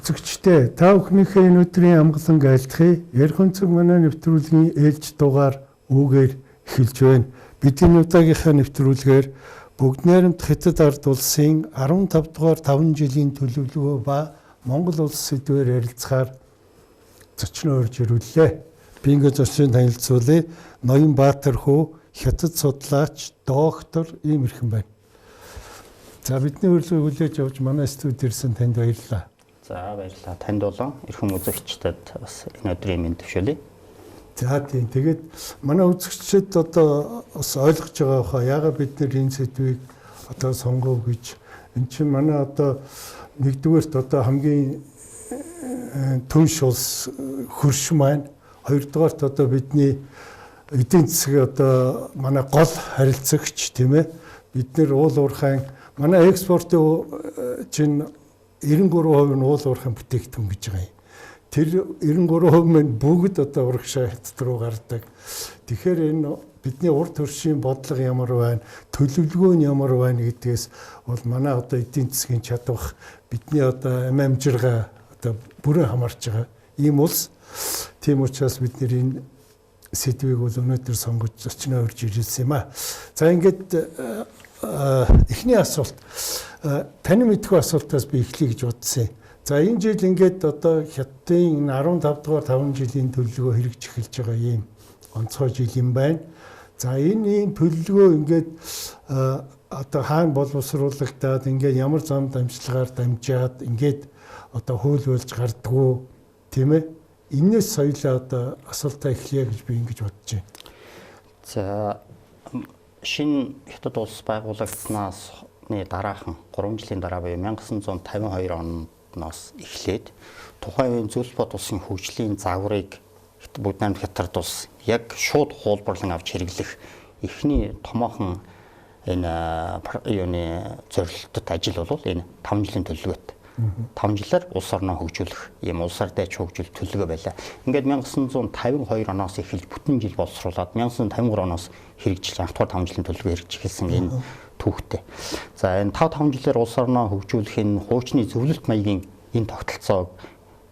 Үзэгчдээ та бүхнийхээ энэ өдрийн амгалан айлтгая. Ярих өнцөг манай нэвтрүүлгийн ээлж дугаар үүгээр эхэлж байна. Бидний удаагийнхаа нэвтрүүлгээр бүгд найрамд Хятад ард улсын 15 дугаар 5 жилийн төлөвлөгөө ба Монгол улс сэдвээр ярилцахаар зочноо орж ирүүллээ. Би ингээд зочин танилцуулъя. Ноёнбаатар хүү Хятад судлаач доктор Иймэрхэн байна. За бидний урилгыг хүлээж авч манай студид ирсэн танд баярлалаа. За баярлалаа. Танд болон эрхэм үзэгчдэд бас энэ өдрийн мэнд төшөөлье. За тийм. Тэгээд манай үзэгчдэд одоо бас ойлгож байгаа хаа яагаад бид нэр энэ сэдвийг одоо сонгов гэж. Энд чинь манай одоо нэгдүгээрт одоо хамгийн түнш улс хөрш маань, хоёрдугаарт одоо бидний эдийн засгийн одоо манай гол харилцагч тийм ээ. Бид нэр уул уурхайн манай экспортын чинь 93% нь уул уурхайн бүтээгдэхүүн гэж байгаа юм. Тэр 93% нь бүгд одоо урагшаа Хятад руу гардаг. Тэгэхээр энэ бидний урд төршийн бодлого ямар байна, төлөвлөгөө нь ямар байна гэдгээс бол манай одоо эдийн засгийн чадвар бидний одоо амжиргаа одоо бүрэн хамаарч байгаа. Ийм улс. Тийм учраас бид энэ сэдвийг бол өнөөдөр сонгож зочноо урьж ирсэн юм аа. За ингээд эхний асуулт таны мэдхүү асуултаас би эхлэе гэж бодсон. За энэ жил ингээд одоо Хятадын 15 дугаар 5 жилийн төлөвлөгөө хэрэгж эхэлж байгаа юм онцгой жил юм байна. За энэ төлөвлөгөө ингээд одоо хаана боловсруулагдаад ингээд ямар зам дамжлагаар дамжаад ингээд одоо хууль болж гардггүй тийм ээ. Энээс соёлоо одоо асуултаа эхлэе гэж би ингэж бодож байна. За шинэ Хятад улс байгуулагдсанаас дараахан 3 жилийн дараа буюу 1952 оноос эхлээд тухайн үеийн зөвлөлт бод улсын хөгжлийн загварыг бүгд найрамд Хятад улс яг шууд хуулбарлан авч хэрэглэх эхний томоохон энэ юуны зорилттой ажил бол энэ 5 жилийн төлөвлөгөөт 5 жилээр улс орноо хөгжүүлэх ийм улс ордойч хөгжүүл төлөвлөгөө байлаа. Ингээд 1952 оноос эхэлж бүтэн жил боловсруулад 1953 оноос хэрэгжиж 10 5 жилийн төлөвлөгөө хэрэгжиж эхэлсэн энэ түүхтэй. За энэ 5 жилээр улс орноо хөгжүүлэх энэ хуучны зөвлөлт маягийн энэ тогтолцоог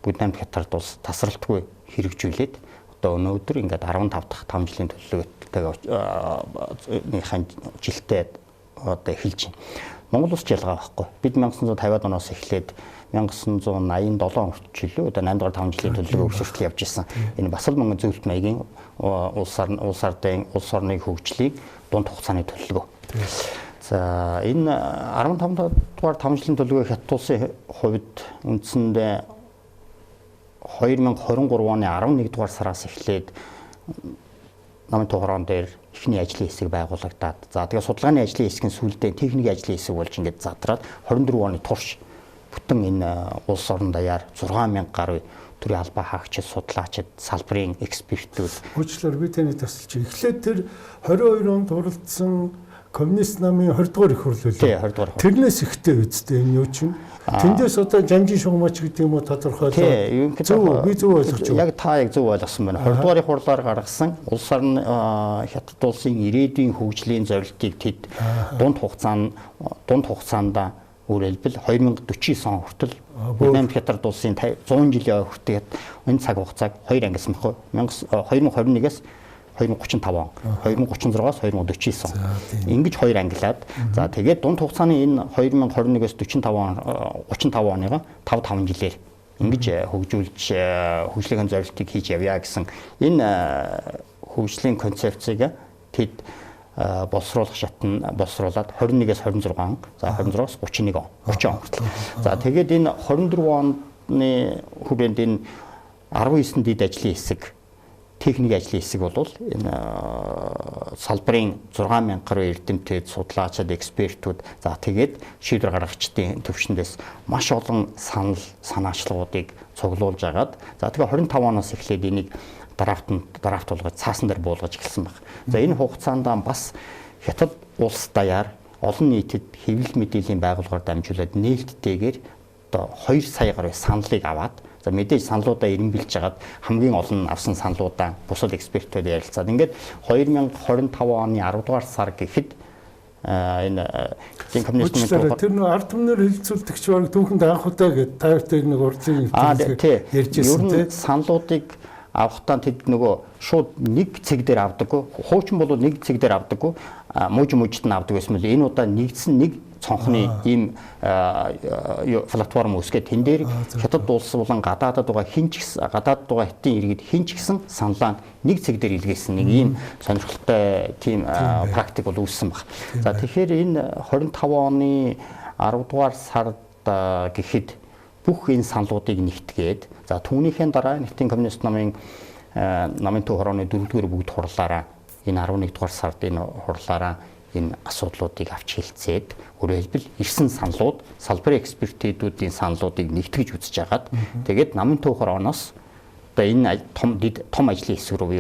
бүгд найрамд Хятад улс тасралтгүй хэрэгжүүлээд одоо өнөөдөр ингээд 15 дахь 5 жилийн төлөвлөгөөтэйхэн жилдээ одоо эхэлж байна. Монгол улс ялгаа байхгүй. Бид 1950-ад оноос эхлээд 1987 хүртэл одоо 8 дугаар 5 жилийн төлөвлөгөө өгсөлтөл явж исэн. Энэ бас л мөнгө зөвлөлт маягийн улс орныг хөгжлийн дунд хугацааны төлөвлөгөө. За энэ 15 дугаар 5 жилийн төлөвлөгөө Хятад улсын хувьд үндсэндээ 2023 оны 11 дугаар сараас эхлээд намын туграан дээр эхний ажлын хэсэг байгуулагдаад за тэгээ судалгааны ажлын хэсгийн сүүлдээ техникийн ажлын хэсэг болж ингээд задраад 24 оны турш бүтэн энэ улс орон даяар 6000 гаруй төрийн албаа хаагчид, судлаачид, салбарын экспертүүд. Уучлаарай би таны тасалж. Эхлээд тэр 22 онд уралдсан коммунист намын 20 дугаар их хурл үлээ. Тий, 20 дугаар. Тэрнээс ихтэй үсттэй энэ юу чинь. Тэндээс одоо жанжин шугамч гэдэг юм уу тодорхойлоо. Тий, би зөв ойлгож байна. Яг та яг зөв ойлгосон байна. 20 дугаар их хурлаар гаргасан улс орн Хятад улсын ирээдүйн хөгжлийн зорилтыг тэд дунд хугацаанд үрэлбэл 2049 он хүртэл Намд Хятад улсын 100 жилийн хүртэл энэ цаг хугацааг 2 ангилсан баггүй. 2021-ээс 2035 он, 2036-аас 2049 он. Ингэж 2 ангилаад за тэгээд дунд хугацааны энэ 2021-ээс 35 оныгоо 5 жилээр ингэж хөгжлийн зорилтыг хийж явъя гэсэн энэ хөгжлийн концепцийг тэд боловсруулах шатнд боловсруулад 21-ээс 26 он, за 26-аас 31 он, 30 он хүртэл. За тэгээд энэ 24 оны хүрээнд энэ 19 дэд ажлын хэсэг техник ажлын хэсэг бол энэ салбарын 6000 гаруй эрдэмтэд, судлаачид, экспертүүд за тэгээд шийдвэр гаргагчдын төвшөндөөс маш олон санаачлагуудыг цуглуулж агаад за тэгээд 25 оноос эхлээд энийг драфт болгож цаасан дээр буулгаж эхэлсэн баг. За энэ хугацаанд бас Хятад улс даяар олон нийтэд хэвлэл мэдээллийн байгууллагаар дамжуулаад нээлттэйгээр одоо 2 сая гаруй саналыг аваад за мэдээж саналуудаа эренбилж хагаад хамгийн олон авсан саналуудаа бусад экспертүүд ярилцаад ингээд 2025 оны 10 дугаар сар гэхэд энэ тийм коммунистийн тэр нэг ард түмнэр хэлэлцүүлдэгч баг түүхэнд анх удаа гэдэг таартай нэг урдлын ярьж ирсэн тийм саналуудыг авахтаа тэд нөгөө шууд нэг цэг дээр авдаггүй, хуучин бол нэг цэг дээр авдаггүй, мужид нь авдаг байсан мэл энэ удаа нэгдсэн нэг цонхны ийм платформ үүсгээд тэн дээр хятад улс болон гадаадад байгаа гадаадд байгаа хятадын иргэд хинч гисэн саналаа нэг цэг дээр илгээсэн нэг ийм сонирхолтой тийм практик бол үүссэн баг. За тэгэхээр энэ 25 оны 10 дугаар сард гэхэд бүх энэ саналуудыг нэгтгээд за түүнийхээ дараа Нэгдлийн коммунист намын төв хорооны 4-р бүгд хурлаараа энэ 11 дугаар сард энэ хурлаараа энэ асуудлуудыг авч хэлцээд өөрөөр хэлбэл ирсэн саналууд салбарын экспертүүдийн саналуудыг нэгтгэж үзэж хагаад тэгээд намын төв хорооноос одоо энэ том ажлын хэсэг рүү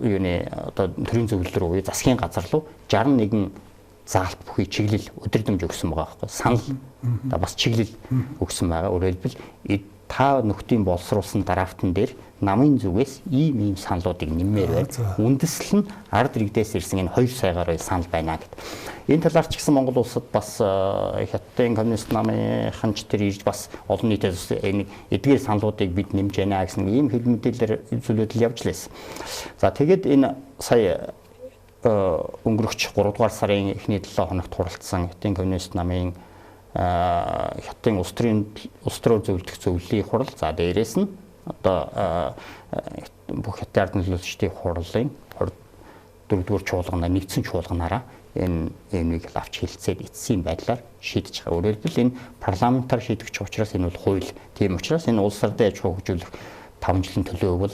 юуны одоо төрийн зөвлөл рүү засгийн газар руу 61 заалт бүхий чиглэл өдөрдөмж өгсөн байгаа байхгүй санал бас чиглэл өгсөн байгаа. Өөрөөр хэлбэл та нөхдийн боловсруулсан драфтан дээр намын зүгээс ийм саналуудыг нэмээр байна. Үндэслэл нь ард иргэдээс ирсэн энэ 2 саягаар санал байна гэд. Энэ талаар ч гэсэн Монгол улсад бас Хятадын коммунист намынхан ч тэр ирж бас олон нийтээс энэ эдгээр саналуудыг бид нэмж байна гэсэн ийм хэл мэдээлэлээр зүйлүүд явж лээс. За тэгээд энэ сая өнгөрөгч 3 дугаар сарын эхний 7 хоногт хуралдсан Хятадын коммунист намын Хятадын улс төрийн зөвлөлдөх зөвлөлийн хурал за дээрээс нь одоо бүх хятад ард нөлөөлөгчдийн хурлын 24-р чуулгана нэгдсэн чуулганаараа энэ юмыг авч хэлцээд эцсийн байдлаар шийдэж байгаа. Өөрөөр хэлбэл энэ парламентаар шийдэгч учраас энэ бол хууль. Тийм учраас энэ улс ордын аж ахуй хөгжүүлэх 5 жилийн төлөө бол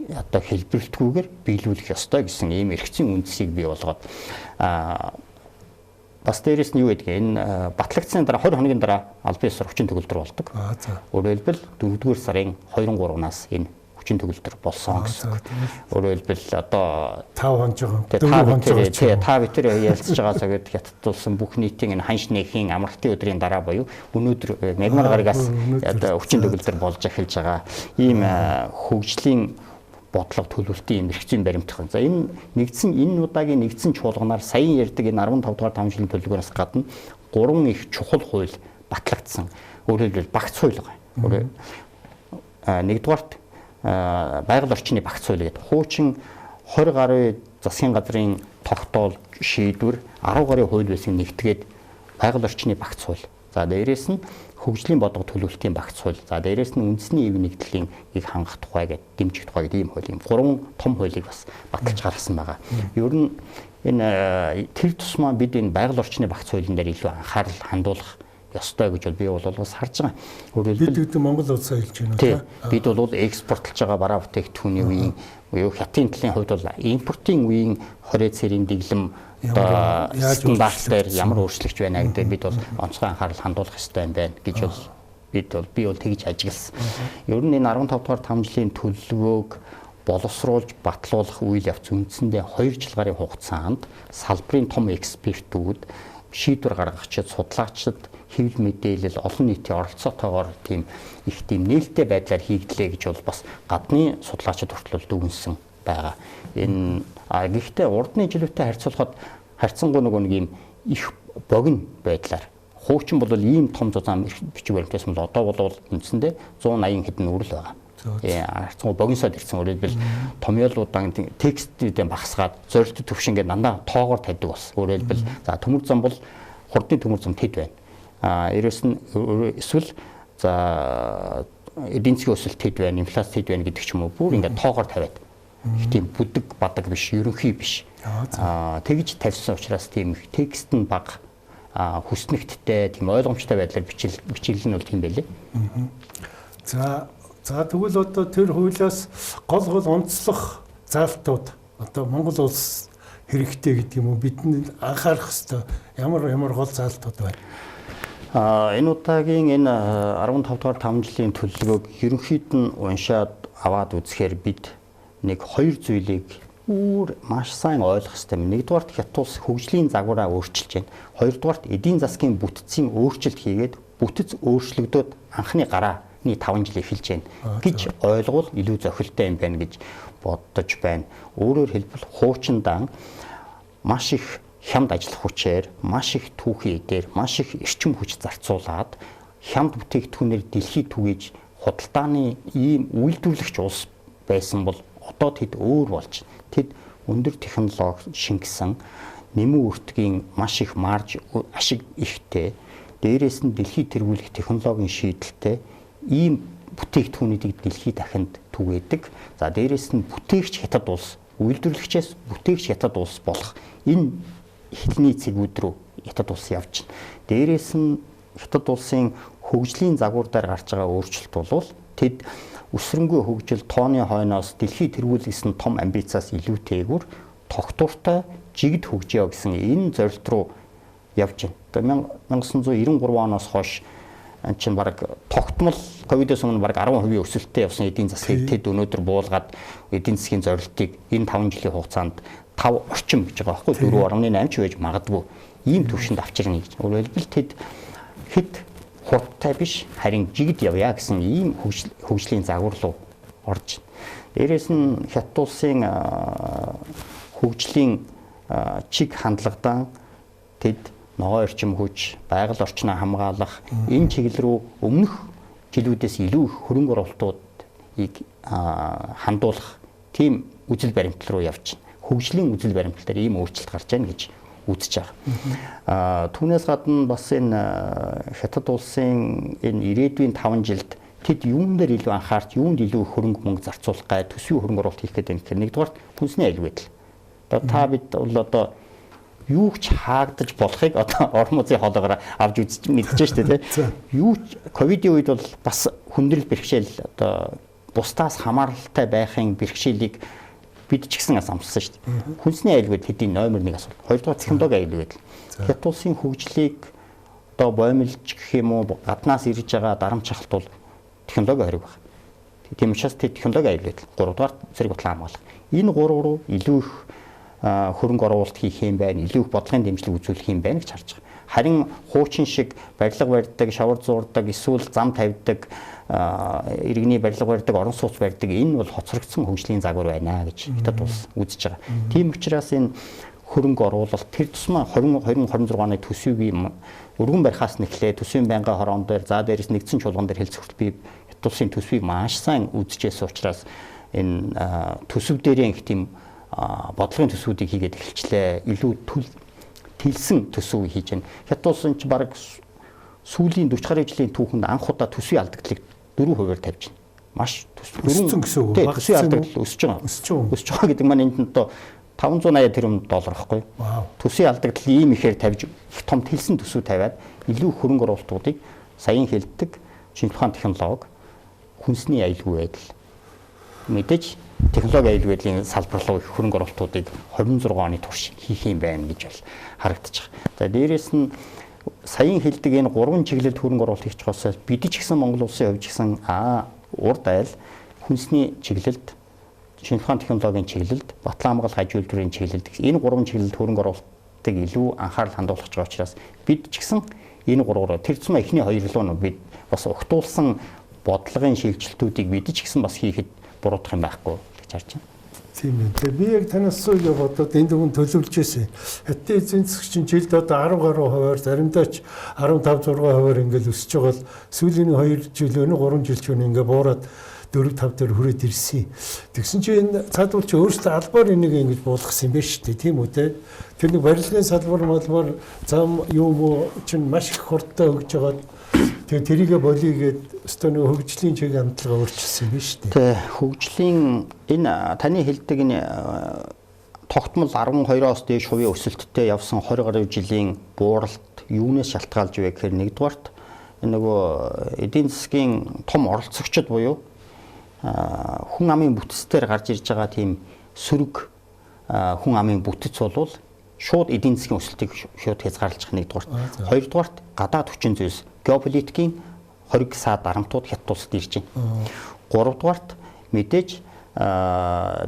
одоо хэлбэрэлтгүйгээр биелүүлэх ёстой гэсэн ийм эрхцийн үндсийг бий болгоод бас дээрээс нь юу гэдэг энэ батлагдсны дараа 20 хоногийн дараа аль бие хүчин төгөлдөр болдог. Өөрөөр хэлбэл 4-р сарын 2-3-наас энэ хүчин төгөлдөр болсон гэсэн. Өөрөөр хэлбэл одоо 5 хоног та битэр ярилцж байгаа цагт хятадулсан бүх нийтийн энэ ханш нэхийн амралтын өдрийн дараа буюу өнөөдөр мягмар гарагаас одоо хүчин төгөлдөр болж эхэлж байгаа. Ийм хөгжлийн бодлого төлөвлөлтийн эрхцийн баримтхан. За энэ удаагийн нэгдсэн чуулганаар саяхан ярьдаг энэ 15 дугаар 5 жилийн төлөвлөгөөс гадна 3 их чухал хууль батлагдсан. Өөрөөр хэлбэл багц хууль байгаа. Нэгдүгээрт байгаль орчны багц хууль гэдэг. Хуучин 20 гаруй засгийн газрын тогтоол шийдвэр 10 гаруй хууль байсан нэгтгээд байгаль орчны багц хууль. За дээрээс нь хөгжлийн бодлого төлөвлөлтийн багц хууль. За дээрээс нь үндэсний эв нэгдлийн хангах тухай гэдэг дэмжих тухай гэдэг ийм хууль. Ийм 3 том хуулийг бас баталж гаргасан байгаа. Ер нь энэ тэр тусмаа бид энэ байгаль орчны багц хуулийн дээр илүү анхаарал хандуулах ёстой гэж би бол бас харж байгаа. Бид Монгол улсаа хэлж байна тийм. Бид бол экспортлж байгаа бараа бүтээгдэхүүний үеийн буюу хятадын талын хувьд бол импортын үеийн 20 цэрийн дэглэм стандарт дээр ямар өөрчлөгч байна гэдэг бид бол онцгой анхаарал хандуулах ёстой юм байна гэж бол би бол тэгж ажигласан. Ер нь энэ 15 дугаар 5 жилийн төлөвлөгөөг боловсруулж батлуулах үйл явц үндсэндээ 2 жил гарын хугацаанд салбарын том экспертүүд шийдвэр гаргагчид, судлаачид хэвлэл мэдээлэл олон нийтийн оролцоотойгоор тийм нээлттэй байдлаар хийгдлээ гэж бол бас гадны судлаачид хүртэл дүгнсэн байгаа. Энэ гэхдээ урдны жилүүтэй харьцангуй нэг юм их богино байдлаар хуучин бол ийм том зузаан бичиг баримтаас бол одоо бол үндсэндээ 180 хэдэн үрэл байгаа. Харьцангуй богиносоод ирсэн. Өөрөлдвөл томьёолуудаа текстүүдээ багасгаад зорилт төвшин гэдэг дандаа тоогоор тавьдаг бас. Өөрөлдвөл за төмөр зам бол хурдны төмөр зам тэд байна. Ерөөс нь эсвэл за эдийн засгийн өсөлт тэд байна, инфляц тэд байна гэдэг ч юм уу бүр ингээд тоогоор тавиад их тийм бүдэг бадаг биш, ерөнхий биш. Тэгж тавьсан учраас тийм текст нь бага хүснэгттэй, тийм ойлгомжтой байдлаар бичил нь бол тийм байлээ. За тэгвэл одоо тэр хуулиас гол онцлох заалтууд одоо Монгол улс хэрэгтэй гэдэг юм уу бидний анхаарах ёстой ямар гол заалтууд байна? Энэ удаагийн энэ 15 дугаар 5 жилийн төлөвлөгөөг ерөнхийд нь уншаад аваад үзэхээр бид нэг 2 зүйлийг маш сайн ойлгох ёстой юм. Нэгдүгээрт хятад улс хөгжлийн загвараа өөрчилж байна. Хоёрдугаарт эдийн засгийн бүтцийн өөрчлөлт хийгээд бүтэц өөрчлөгдөөд анхны гарааны 5 жил эхэлж байна гэж ойлгуул илүү зохилтой юм байна гэж бодож байна. Өөрөөр хэлбэл хуучиндаа маш их хямд ажиллах хүчээр маш их түүхий дээр маш их эрчим хүч зарцуулаад хямд бүтээгдэхүүнээр дэлхийд түгээж худалдааны ийм үйлдвэрлэгч улс байсан бол одоо тэд өөр болж тэд өндөр технологи шингэсэн нэмэн үртгийн маш их марж ашиг ихтэй дээрээс нь дэлхийд тэргүүлэх технологийн шийдэлтэй ийм бүтээгдэхүүнүүдийг дэлхийд дахинд түгээдэг. За дээрээс нь бүтээгч хятад улс үйлдвэрлэгчээс бүтээгч хятад улс болох энэ хэлний цэгүүд рүү хятад улс явж байна. Дээрээс нь хятад улсын хөгжлийн загвар дээр гарч байгаа өөрчлөлт бол тэд өсрөнгөө хөгжил тооны хойноос дэлхийд тэргүүлсэн том амбицаас илүүтэйгээр тогтвортой жигд хөгжиё гэсэн энэ зорилт руу явж байна. 1993 оноос хойш чинь баг тогтмол ковидос өмнө баг 10% өсөлттэй явсан эдийн засгийг тэд өнөөдөр буулгаад эдийн засгийн зорилтыг энэ 5 жилийн хугацаанд 5 орчим гэж байгаа байхгүй 4.8 ч байж магадгүй ийм түвшинд авчирна гэж. Өөрөөр хэлбэл тэд хэд хурдтай биш харин жигд явъя гэсэн ийм хөгжлийн загвар руу орж байна. Дээрээс нь хятад улсын хөгжлийн чиг хандлагадан тэд ногоон орчим хүч, байгаль орчноо хамгаалах энэ чиглэл рүү өмнөх жилүүдээс илүү их хөрөнгө оруулалтуудыг хандуулах тийм үзэл баримтлал руу явж байна. Хөгжлийн үзэл баримтлал дээр ийм өөрчлөлт гарч байна гэж үзэж байгаа. Түүнээс гадна бас энэ хятад улсын энэ ирээдүйн 5 жилд тэд юун дээр илүү анхаарч, юунд илүү их хөрөнгө мөнгө зарцуулах гай төсвийн хөрөнгө оруулалт хийх гэдэг нь нэгдүгээр хүнсний аюул байдал. Одоо та бид бол одоо юу ч хаагдаж болохыг одоо орон музей хоолоогоор авч үзэж мэдчихэж штэ тий. Юу ч ковидын үед бол бас хүндрэл бэрхшээл одоо бусдаас хамааралтай байхын бэрхшээлийг бид ч гэсэн амссан штэ. Хүнсний аюул байдал хэдийн номер 1 асуудал. Хоёрдугаар технологи аюул байдал. Хятад улсын хөгжлийг одоо боомлж гэх юм уу гаднаас ирж байгаа дарамт шахалт бол технологи хориг байна. Тийм учраас технологи аюул байдал. Гуравдугаар зэрэг батлан хамгаалах. Энэ гурав руу илүү их хөрөнгө оруулалт хийх юм байна, илүү их бодлогын дэмжлэг үзүүлэх юм байна гэж харж байгаа. Харин хуучин шиг барилга барьдаг, шавар зуурдаг, эсвэл зам тавьдаг, иргэний барилга барьдаг, орон сууц барьдаг энэ бол хоцрогдсон хөгжлийн загвар байна гэж хятад улс үзэж байгаа. Тийм учраас энэ хөрөнгө оруулалт тэр тусмаа 2026 оны төсвийн өргөн барихаас нэхлээ төсвийн байнгын хорон дээр за дээрээс нэгдсэн чуулган дээр хэлцэх хүртэл би хятад улсын төсвийг маш сайн үзчихсэн учраас энэ төсөв дээрээ их тийм бодлогын төсвүүдийг хийгээд эхэлчлээ. Илүү тэлсэн төсөв хийж байна. Хятад улсын ч баг сүүлийн 40 гаруй жилийн түүхэнд анх удаа төсвийн алдагдлыг 4% тавьж байна. Маш өссөн гэсэн үг. Төсвийн алдагдал өсөж байгаа. Өсөж байгаа гэдэг маань энд нь одоо 580 тэрбум доллар байхгүй. Төсвийн алдагдал ийм ихээр тавьж их том тэлсэн төсөв тавиад илүү хөрөнгө оруулалтуудыг саяхан хэлдэг шинжлэх ухааны технологи, хүнсний аюулгүй байдал мэдээж технологи аюул байдлын салбар руу их хөрөнгө оруулалтуудыг 26 оны турш хийх юм байна гэж бол харагдаж байгаа. За дээрээс нь саяхан хэлдэг энэ 3 чиглэлд хөрөнгө оруулалт хийж байгаасаа бид ч гэсэн Монгол улсын хувьд гэсэн урд айл хүнсний чиглэлд, шинжлэх ухааны технологийн чиглэлд, батлан хамгаалах аж үйлдвэрийн чиглэлд энэ 3 чиглэлд хөрөнгө оруулалтыг илүү анхаарал хандуулах гэж байгаа учраас бид ч гэсэн энэ 3-оор тэр тусмаа эхний 2 руу бид бас огтуулсан бодлогын шилжилтүүдийг бид ч гэсэн бас хийхэд буруудах юм байхгүй гэж харж байна. Тийм ээ. Тэгээ би яг танаас сүүл бодоод энэ дүн төлөвлөж байсан. Хятадын эзэн засагч чинь жилд одоо 10 гаруй хувиар заримдаа ч 15-6 хувиар ингээл өсөж байгаа л сүүлийн 2 жил өнө 3 жил ч өнө ингээ буураад 4-5 дээр хүрээд ирсэн. Тэгсэн чинь энэ цаадуул чи өөрөөсөө албаар энийг ингэж буулгасан юм байна шүү дээ. Тийм үү те. Тэр нэг барилгын салбар малбар зам юм чинь маш их хурдтай өгж байгаа. Тэгээ тэрийгэ болигээд өстөө нэг хөгжлийн чиг хандлага өөрчилсөн юм шүү дээ. Тэгээ хөгжлийн энэ таны хэлдэг энэ тогтмол 12-оос дээш хувийн өсөлттэй явсан 20 гаруй жилийн бууралт юунаас шалтгаалж вэ гэхээр нэгдүгээрт энэ нөгөө эдийн засгийн том оролцогчид буюу хүн амын бүтцээр гарч ирж байгаа тийм сөрөг хүн амын бүтэц болвол шууд эдийн засгийн өсөлтийг шууд хязгаарлаж байгаа нэгдүгээрт. Хоёрдугаарт гадаад хүчин зүйлс геополитикийн хориг саад дарамтууд хятад улсад ирж байна. Гуравдугаарт мэдээж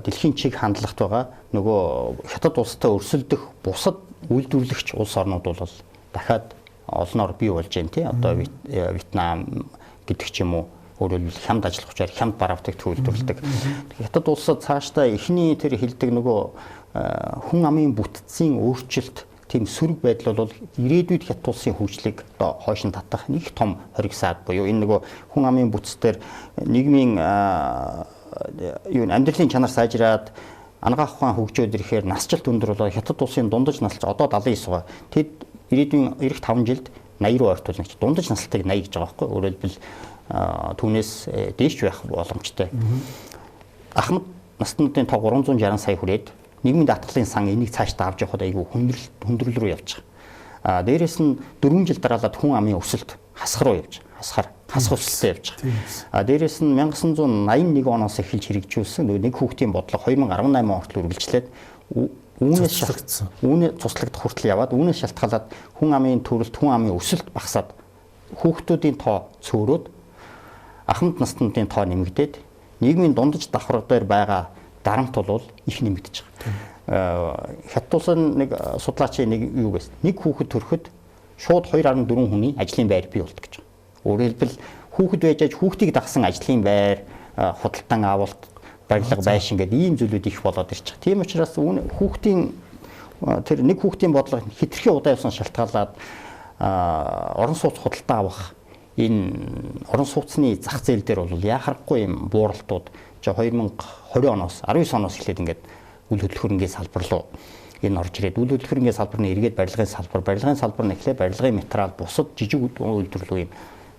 дэлхийн чиг хандлагт байгаа нөгөө хятад улстай өрсөлдөх бусад үйлдвэрлэгч улс орнууд бол дахиад олноор бий болж байна тий. Одоо Вьетнам гэдэг ч юм уу өөрөөр хэлбэл хямд ажиллах хүчээр хямд бар авдаг үйлдвэрлэдэг. Хятад улсад цаашдаа эхний тэр хэлдэг нөгөө хүн амын бүтцийн өөрчлөлт тийм сөрөг байдал бол ирээдүйд хятад улсын хөгжлийг одоо хойш нь татах нэг том хоригсаад буюу энэ нөгөө хүн амын бүтцээр нийгмийн амьдралын чанар сайжраад анагаах ухаан хөгжөөд ирэхээр насжилт өндөр болоо хятад улсын дундаж наслч одоо 79 байгаа. Тэд ирээдүйн эх 5 жилд 80 руу ойртуулна гэж дундаж наслтыг 80 гэж байгаа байхгүй. Өөрөөр хэлбэл түүнээс дээш байх боломжтой. Ахмад наснуудын тоо 360 сая хүрээд нийгмийн даатгалын сан энийг цаашдаа авч явахад айгүй хүндрэл рүү явж байгаа. Дээрээс нь 4 жил дараалаад хүн амын өсөлт хасах руу явж байгаа. Хасах өсөлтөд явж байгаа. Дээрээс нь 1981 оноос эхэлж хэрэгжүүлсэн нэг хүүхдийн бодлого 2018 он хүртэл үргэлжлээд үүнээс цуслагдах хүртэл яваад үүнээс шалтгаалаад хүн амын төрөлт, хүн амын өсөлт багасаад хүүхдүүдийн тоо цөөрөөд ахмад наснуудын тоо нэмэгдээд нийгмийн дундаж давхар дээр байгаа дарамт бол их нэмэгдэж байгаа. Хятад улсын нэг судлаачийн нэг юу гэсэн. Нэг хүүхэд төрөхөд шууд 2.4 хүний ажлын байр бий болдог гэж. Өөрөөр хэлбэл хүүхэд байж аж хүүхдийг дагсан ажлын байр, худалдан авалт, барилга, байшин гэдэг ийм зүйлүүд их болоод ирж байгаа. Тийм учраас хүүхдийн тэр нэг хүүхдийн бодлого хэтэрхий удаа явсан шалтгаалаад орон сууц худалдаа авах энэ орон сууцны зах зээл дээр бол яхахгүй юм бууралтууд 2020 оноос 19 оноос эхлээд ингээд үйл хөдлөхөрөнгийн салбар руу энэ орж ирээд үйл хөдлөхөрөнгийн салбар нь эргээд барилгын салбар нь эхлээд барилгын материал бусад жижиг үйлдвэрлэлийн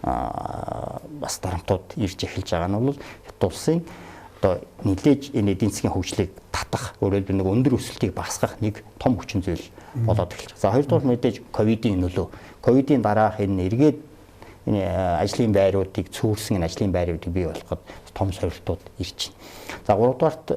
бас дарамтууд ирж эхэлж байгаа нь бол хятад улсын одоо нэлээж энэ эдийн засгийн хөгжлийг татах, өөрөөр хэлбэл нэг өндөр өсөлтийг багасгах нэг том хүчин зүйл болоод эхэлж байгаа. За хоёрдугаар мэдээж ковидын нөлөө. Ковидын дараах энэ эргээд энэ ажлын байруудыг цөөрсөн энэ ажлын байруудыг бий болгоход том сорилтууд ирж байна. За гуравдугаарт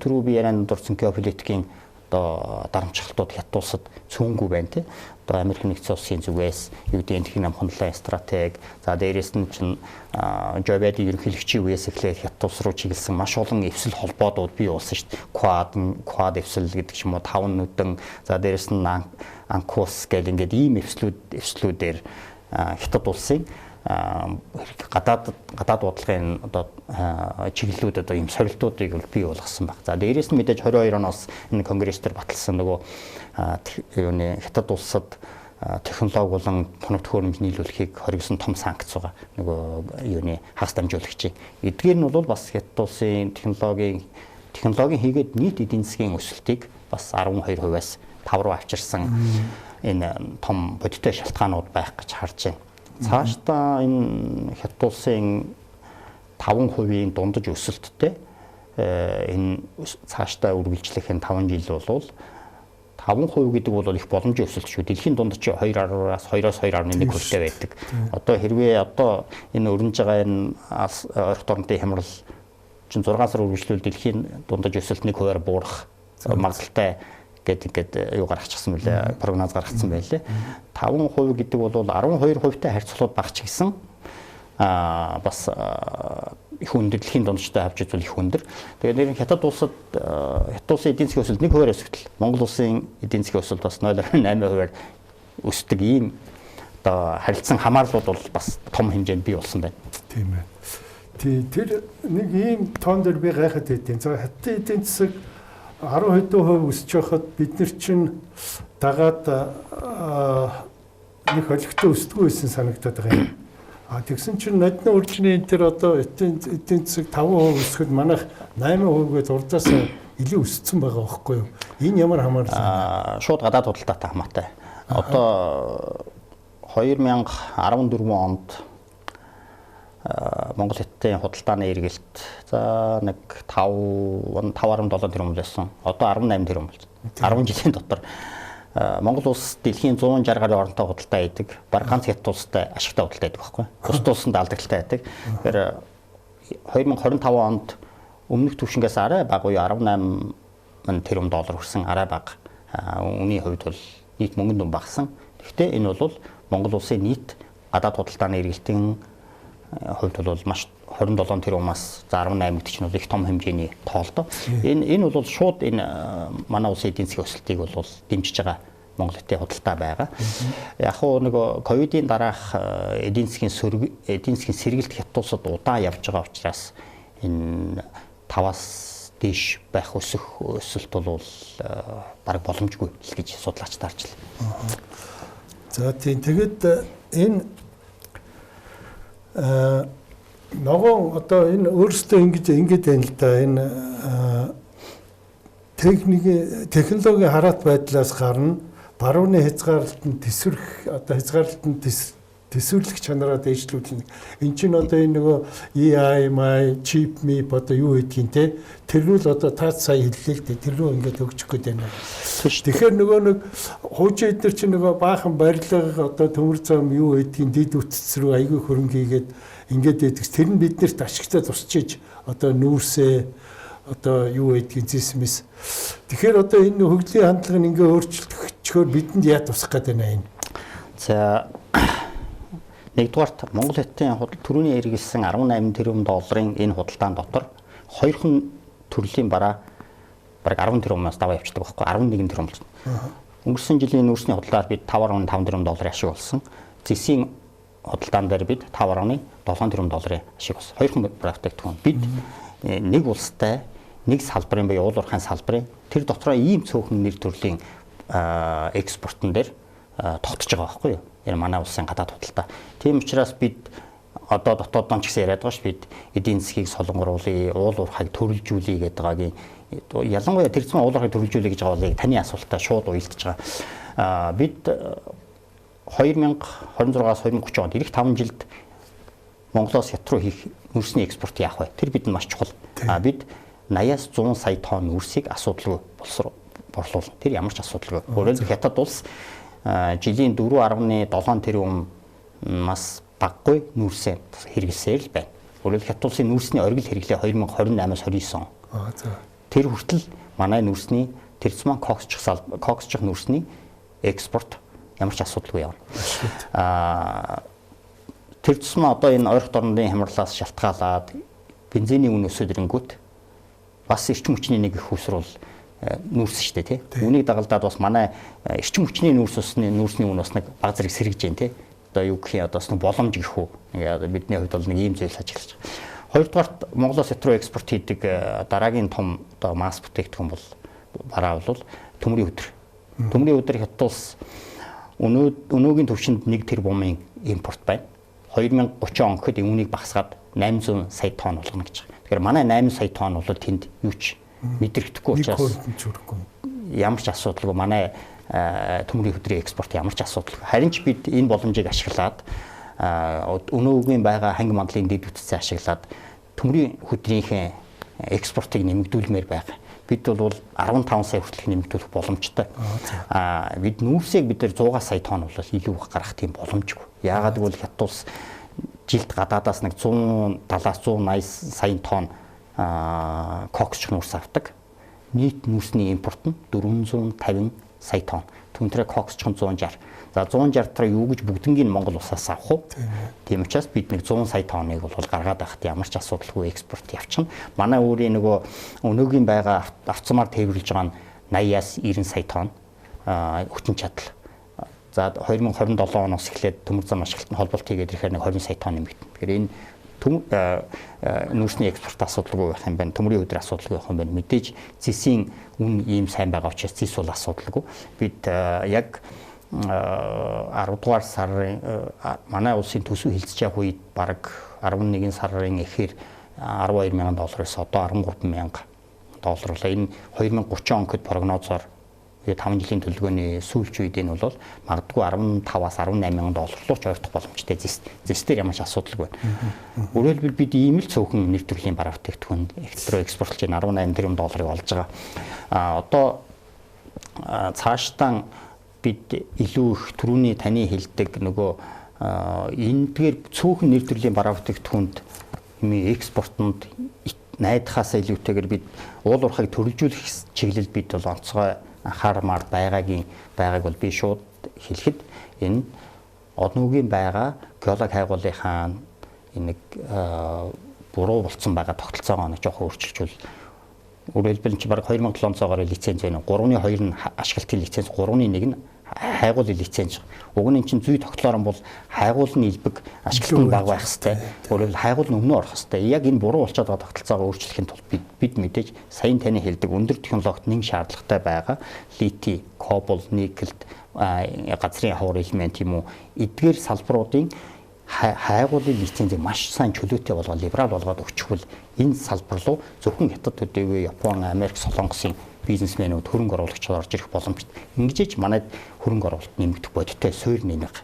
түрүү би ярианд дурсан геополитикийн одоо дарамтчлалтууд хятад улсад цөөнгүй байна тий. Одоо Америк нэгдсэн улсын зүгээс юу гэдэг нь техник намханлалын стратеги. За дээрээс нь чинь Жо Байден ерөнхийлөгчийн үеэс эхлээд хятад улс руу чиглэсэн маш олон эвсэл холбоодууд бий болсон шүү дээ. Quad эвсэл гэдэг ч юм уу 5 нүдэн. За дээрээс нь AUKUS гэл ингээд ийм эвслүүдээр хятад улсын гадаад бодлогын одоо чиглэлүүд одоо ийм сорилтуудыг бий болгосон баг. За дээрээс нь мэдээж 22 оноос энэ конгресс дээр баталсан нөгөө юуны хятад улсад технологи болон тоног төхөөрөмж нийлүүлэхийг хоригсон том санкц байгаа. Нөгөө юуны хагас дамжуулагчийн. Эдгээр нь бол бас хятад улсын технологийн хийгээд нийт эдийн засгийн өсөлтийг бас 12%-аас 5 руу авчирсан энэ том бодиттой шалтгаанууд байх гэж харж байна. Цаашдаа энэ хятад улсын 5%-ийн дундаж өсөлттэй энэ цаашдаа үргэлжлэх энэ 5 жил бол 5% гэдэг бол их боломжийн өсөлт шүү. Дэлхийн дундаж 2.2-аас 2.1 хүртэл байдаг. Одоо хэрвээ энэ өрнөж байгаа энэ ойрхон орнотын хямрал чинь 6 сар үргэлжлүүл дэлхийн дундаж өсөлт 1%-аар буурах магадлалтай гэдэг юу гаргачихсан байлээ, прогноз гаргацсан байлээ. 5% гэдэг бол 12%-тай харьцуулаад багч гэсэн бас их өндөр дэлхийн дундчтай авч үзвэл их өндөр. Тэгээд нэр хятад улсын эдийн засгийн өсөлт 1%-аар өсөлт. Монгол улсын эдийн засгийн өсөлт бас 0.8%-аар өсдөг ийм одоо харилцан хамаарлууд бол бас том хэмжээнд бий болсон байна. Тийм ээ. Тэр нэг ийм тоон дээр би гайхаад байдیں۔ За хятадын эдийн засаг 10% өсөж байхад бид нар чинь дагаад нэг холигтой өсдөггүй байсан санагдаад байгаа юм. Тэгсэн чинь нодны үржний энэ төр одоо эдийн засаг 5% өсөхөд манайх 8%- гээд урдаас илүү өссөн байгаа байхгүй юу? Энэ ямар хамаарлаа? Шууд гадаад худалдаатай хамаатай. Одоо 2014 онд Монгол Хятадын худалдааны эргэлт за нэг 5.7 тэрбум байсан. Одоо 18 тэрбум болсон. 10 жилийн дотор Монгол улс дэлхийн 160 гаруй оронтой худалдаа хийдэг. Бараг ганц хятад улстай ашигтай худалдаа хийдэг байхгүй. Бусад улсанд алдагтай байдаг. Тэгэхээр 2025 онд өмнөх түвшингээс арай бага буюу 18 тэрбум доллар хүрсэн арай бага. Үүний хувьд бол нийт мөнгөнд дүн багасан. Гэхдээ энэ бол Монгол улсын нийт гадаад худалдааны эргэлтийн хувьд бол маш 27 тэрбумаас 18 гэдэг чинь их том хэмжээний тоолдоо. Энэ бол шууд энэ манай улсын эдийн засгийн өсөлтийг бол дэмжиж байгаа Монгол Хятадын худалдаа байгаа. Яг хөө нөгөө ковидын дараах эдийн засгийн сэргэлт хятад улсад удаан явж байгаа учраас энэ 5-аас дээш байх өсөлт бол бараг боломжгүй л гэж судлаач таарч байна. За тийм тэгээд энэ ногоон одоо энэ өөрөөсөө ингэж байна л да. Энэ технологийн хараат байдлаас гарна барууны хязгаарлалтанд төсвөрлөх чанараа дэвшлүүлнэ. Энд чинь одоо энэ нөгөө EIMI, chip map одоо юу гэдгийг те тэр нь л одоо таац сая хэллээ л дээ. Тэр рүү ингээд өгчих гээд байна. Тэгэхээр нөгөө нэг хуучин эдгээр чинь нөгөө баахан барилга одоо төмөр зам юу гэдгийг дэд үтц рүү айгүй хөрөнгөийгээд ингээд дэдгс тэр нь биднэрт ашигтай тусчиж одоо нүүрсээ одоо юу гэдгийг зэсмэс. Тэгэхээр одоо энэ хөгжлийн хандлагыг ингээ өөрчлөлтөөр бидэнд яа тусах гээд байна энэ. За нэгдүгээрт Монгол Хятадын түрүүний хэрэгэлсэн 18 тэрбум долларын энэ худалдаан дотор хоёрхан төрлийн бараг 10 тэрбумаас даваа явчихдаг байхгүй 11 тэрбум болсон. Өнгөрсөн жилийн нүүрсний худалдаар бид 5.5 тэрбум долларын ашиг болсон. Зэсийн худалдаан дээр бид 5.7 тэрбум долларын ашиг болсон. Хоёрхан проектыг түн бид нэг улстай нэг салбарын буюу уул уурхайн салбарын тэр дотроо ийм цөөхөн нэр төрлийн экспортон дээр тогтож байгаа байхгүй юу? Энэ манай улсын гадаад худалдаа. Тийм учраас бид одоо дотооддоо ч гэсэн яриад байгаа ш бид эдийн засгийг солонгоруулъя, уул уурхайг төрөлжүүлье гэдэг байгаагийн ялангуяа тэр зам уул уурхайг төрөлжүүлье гэж байгаа бол таны асуултаа шууд уялдаж байгаа. Бид 2026-аас 2030 онд ирэх 5 жилд Монголоос Хятад руу хийх нүүрсний экспорт яах вэ? Тэр бидэнд маш чухал. Бид 80-аас 100 сая тонн нүүрсийг асуудалгүй борлуулна. Тэр ямар ч асуудалгүй. Өөрөөр хэлбэл Хятад улс жилийн 4.7 тэрбумаас баггүй нүүрсээ хэрэглэсээр л байна. Өөрөөр хэлбэл Хятад улсын нүүрсний оргил хэрэглээ 2028-аас 29 он. Тэр хүртэл манай нүүрсний тэрцман коксчих нүүрсний экспорт ямар ч асуудалгүй явна. Тэр тусмаа одоо энэ ойрхон орнын хямралаас шалтгаалаад бензиний үн өсөд ирэнгүүт бас эрчим хүчний нэг их уср бол нүүрс шүү дээ тий. Үүнийг дагалдаад бас манай эрчим хүчний нүүрсний үн бас нэг баг зэрэг сэргэж जैन тий. Одоо юу гэх юм одоо бас нэг боломж гэх үү. Ингээд бидний хувьд бол нэг ийм зүйл ажиглаж байгаа. Хоёрдугаарт Монголоос Хятад руу экспорт хийдэг дараагийн том одоо масс бүтээгдэхүүн бол бараа бол төмрийн өдөр. Төмрийн өдөр Хятад улс өнөөгийн төвшөнд 1 тэрбумын импорт байна. 2030 он гэхэд үүнийг багасгаад 800 сая тонн болгоно гэж байна. Тэгэхээр манай 8 сая тонн бол тэнд юу ч мэдрэгдэхгүй учраас ямар ч асуудалгүй манай төмрийн өдрийн экспорт ямар ч асуудалгүй. Харин ч бид энэ боломжийг ашиглаад өнөөгийн байгаа ханги мандлын дэд үтцээ ашиглаад төмрийн өдрийнхээ экспортыг нэмэгдүүлмээр байгаа. Бид бол 15 сая хүртэлх нэмэгдүүлэх боломжтой. Бид нүүрсийг бид 100 сая тонн бол илүү гаргах тийм боломжгүй. Яагаад гэвэл Хятад улс жилд гадаадаас нэг 170-аас 180 сая тонн коксч нүүрс авдаг. Нийт нүүрсний импорт нь 450 сая тонн. Түүнтрээ коксч 160. За 160 дараа юу гэж бүгднийг Монгол улсаас авах уу? Тийм учраас бид нэг 100 сая тонныг бол гаргаад байхад ямар ч асуудалгүй экспорт явчихна. Манай өөрийн нөгөө өнөөгийн байгаа авцмаар тээвэрлж байгаа нь 80-аас 90 сая тонн хүчин чадал. За 2027 оноос эхлээд төмөр зам ашиглалтын холболт хийгээд ирэхээр нэг 20 сая тонн нэмэгдэнэ. Тэгэхээр энэ нүүрсний экспорт асуудалгүй байх юм байна. Төмрийн өдөр асуудалгүй байх юм байна. Мэдээж зэсийн үн ийм сайн байгаа учраас зэс бол асуудалгүй. Бид яг 10 дугаар сарын манай улсын төсөв хилцэж явах үед бараг 11 сарын эхээр $12,000-аас одоо $13,000 болоо. Энэ 2030 он гэхэд прогнозоор 5 жилийн төлөвлөгөөний сүүлч үед энэ бол магадгүй $15-аас $18,000 руу ч ойртох боломжтой. Зэстээр ямар ч асуудалгүй байна. Өөрөөр хэлбэл бид ийм л цөөхөн нэр төрлийн бараа бүтээгдэхүүн экспорт экспортлж $18 тэрбум олж байгаа. Одоо цаашдаа бид илүү их түрүүний таны хэлдэг нөгөө энэгээр цөөхөн нэр төрлийн бараа бүтээгдэхүүнд экспортод найдахаас илүүтэйгээр бид уул уурхайг төрөлжүүлэх чиглэлд бид бол онцгой анхаармаар байгааг бол би шууд хэлэхэд энэ однуугийн байгаа геолог хайгуулынхаа нэг буруу болцсон байгаа тогтолцоогоо нэг жоохон өөрчилжүүл. Өөрөөр хэлбэл чи баг 2700-аар лиценз байна. 3-ны 2 нь ашиглалтын лиценз, 3-ны 1 нь хайгуулын лиценз. Уг нь чинь зүй тогтолоор нь бол хайгуулны элбэг ашиглалтын баг байх хэвээр. Өөрөөр хэлбэл хайгуул нь өмнө орох хэвээр. Яг энэ буруу болчиход байгаа тогтолцоогоо өөрчлөхийн тулд бид мэдээж саяын таны хэлдэг өндөр технологид нэг шаардлагатай байгаа литий, кобальт, никель, газрын хавар элемент юм уу эдгээр салбаруудын хайгуулын лицензийг маш сайн чөлөөтэй болгоод либерал болгоод өгчихвөл энэ салбар руу зөвхөн хятад төдийгүй Япон, Америк, Солонгосын бизнесмэнүүд хөрөнгө оруулагч орж ирэх боломжтой. Ингэжээж манайд хөрөнгө оруулалт нэмэгдэх бодиттой суурь нэмэх.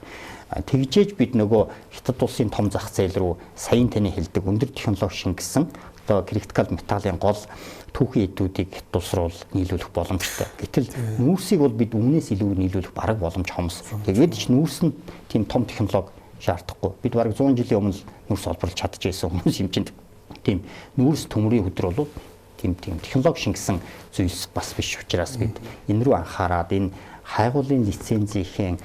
Тэгжээж бид нөгөө хятад улсын том зах зээл рүү саяын таны хэлдэг өндөр технологи шингэсэн одоо критикал металлын гол түүхийн эдүүдийг хятад улс руу нийлүүлэх боломжтой. Гэтэл нүүрсийг бол бид өмнөөс илүү нийлүүлэх бараг боломж хомс. Тэгээд ч нүүрс нь тийм том технологи шаардахгүй. Бид бараг 100 жилийн өмнө нүүрс олборлож чадчихсан хүмүүс юм чинь тийм нүүрс төмрийн өдөр бол тийм технологи шингэсэн зүйлс бас биш учраас бид энэ рүү анхаарад энэ хайгуулын лицензийн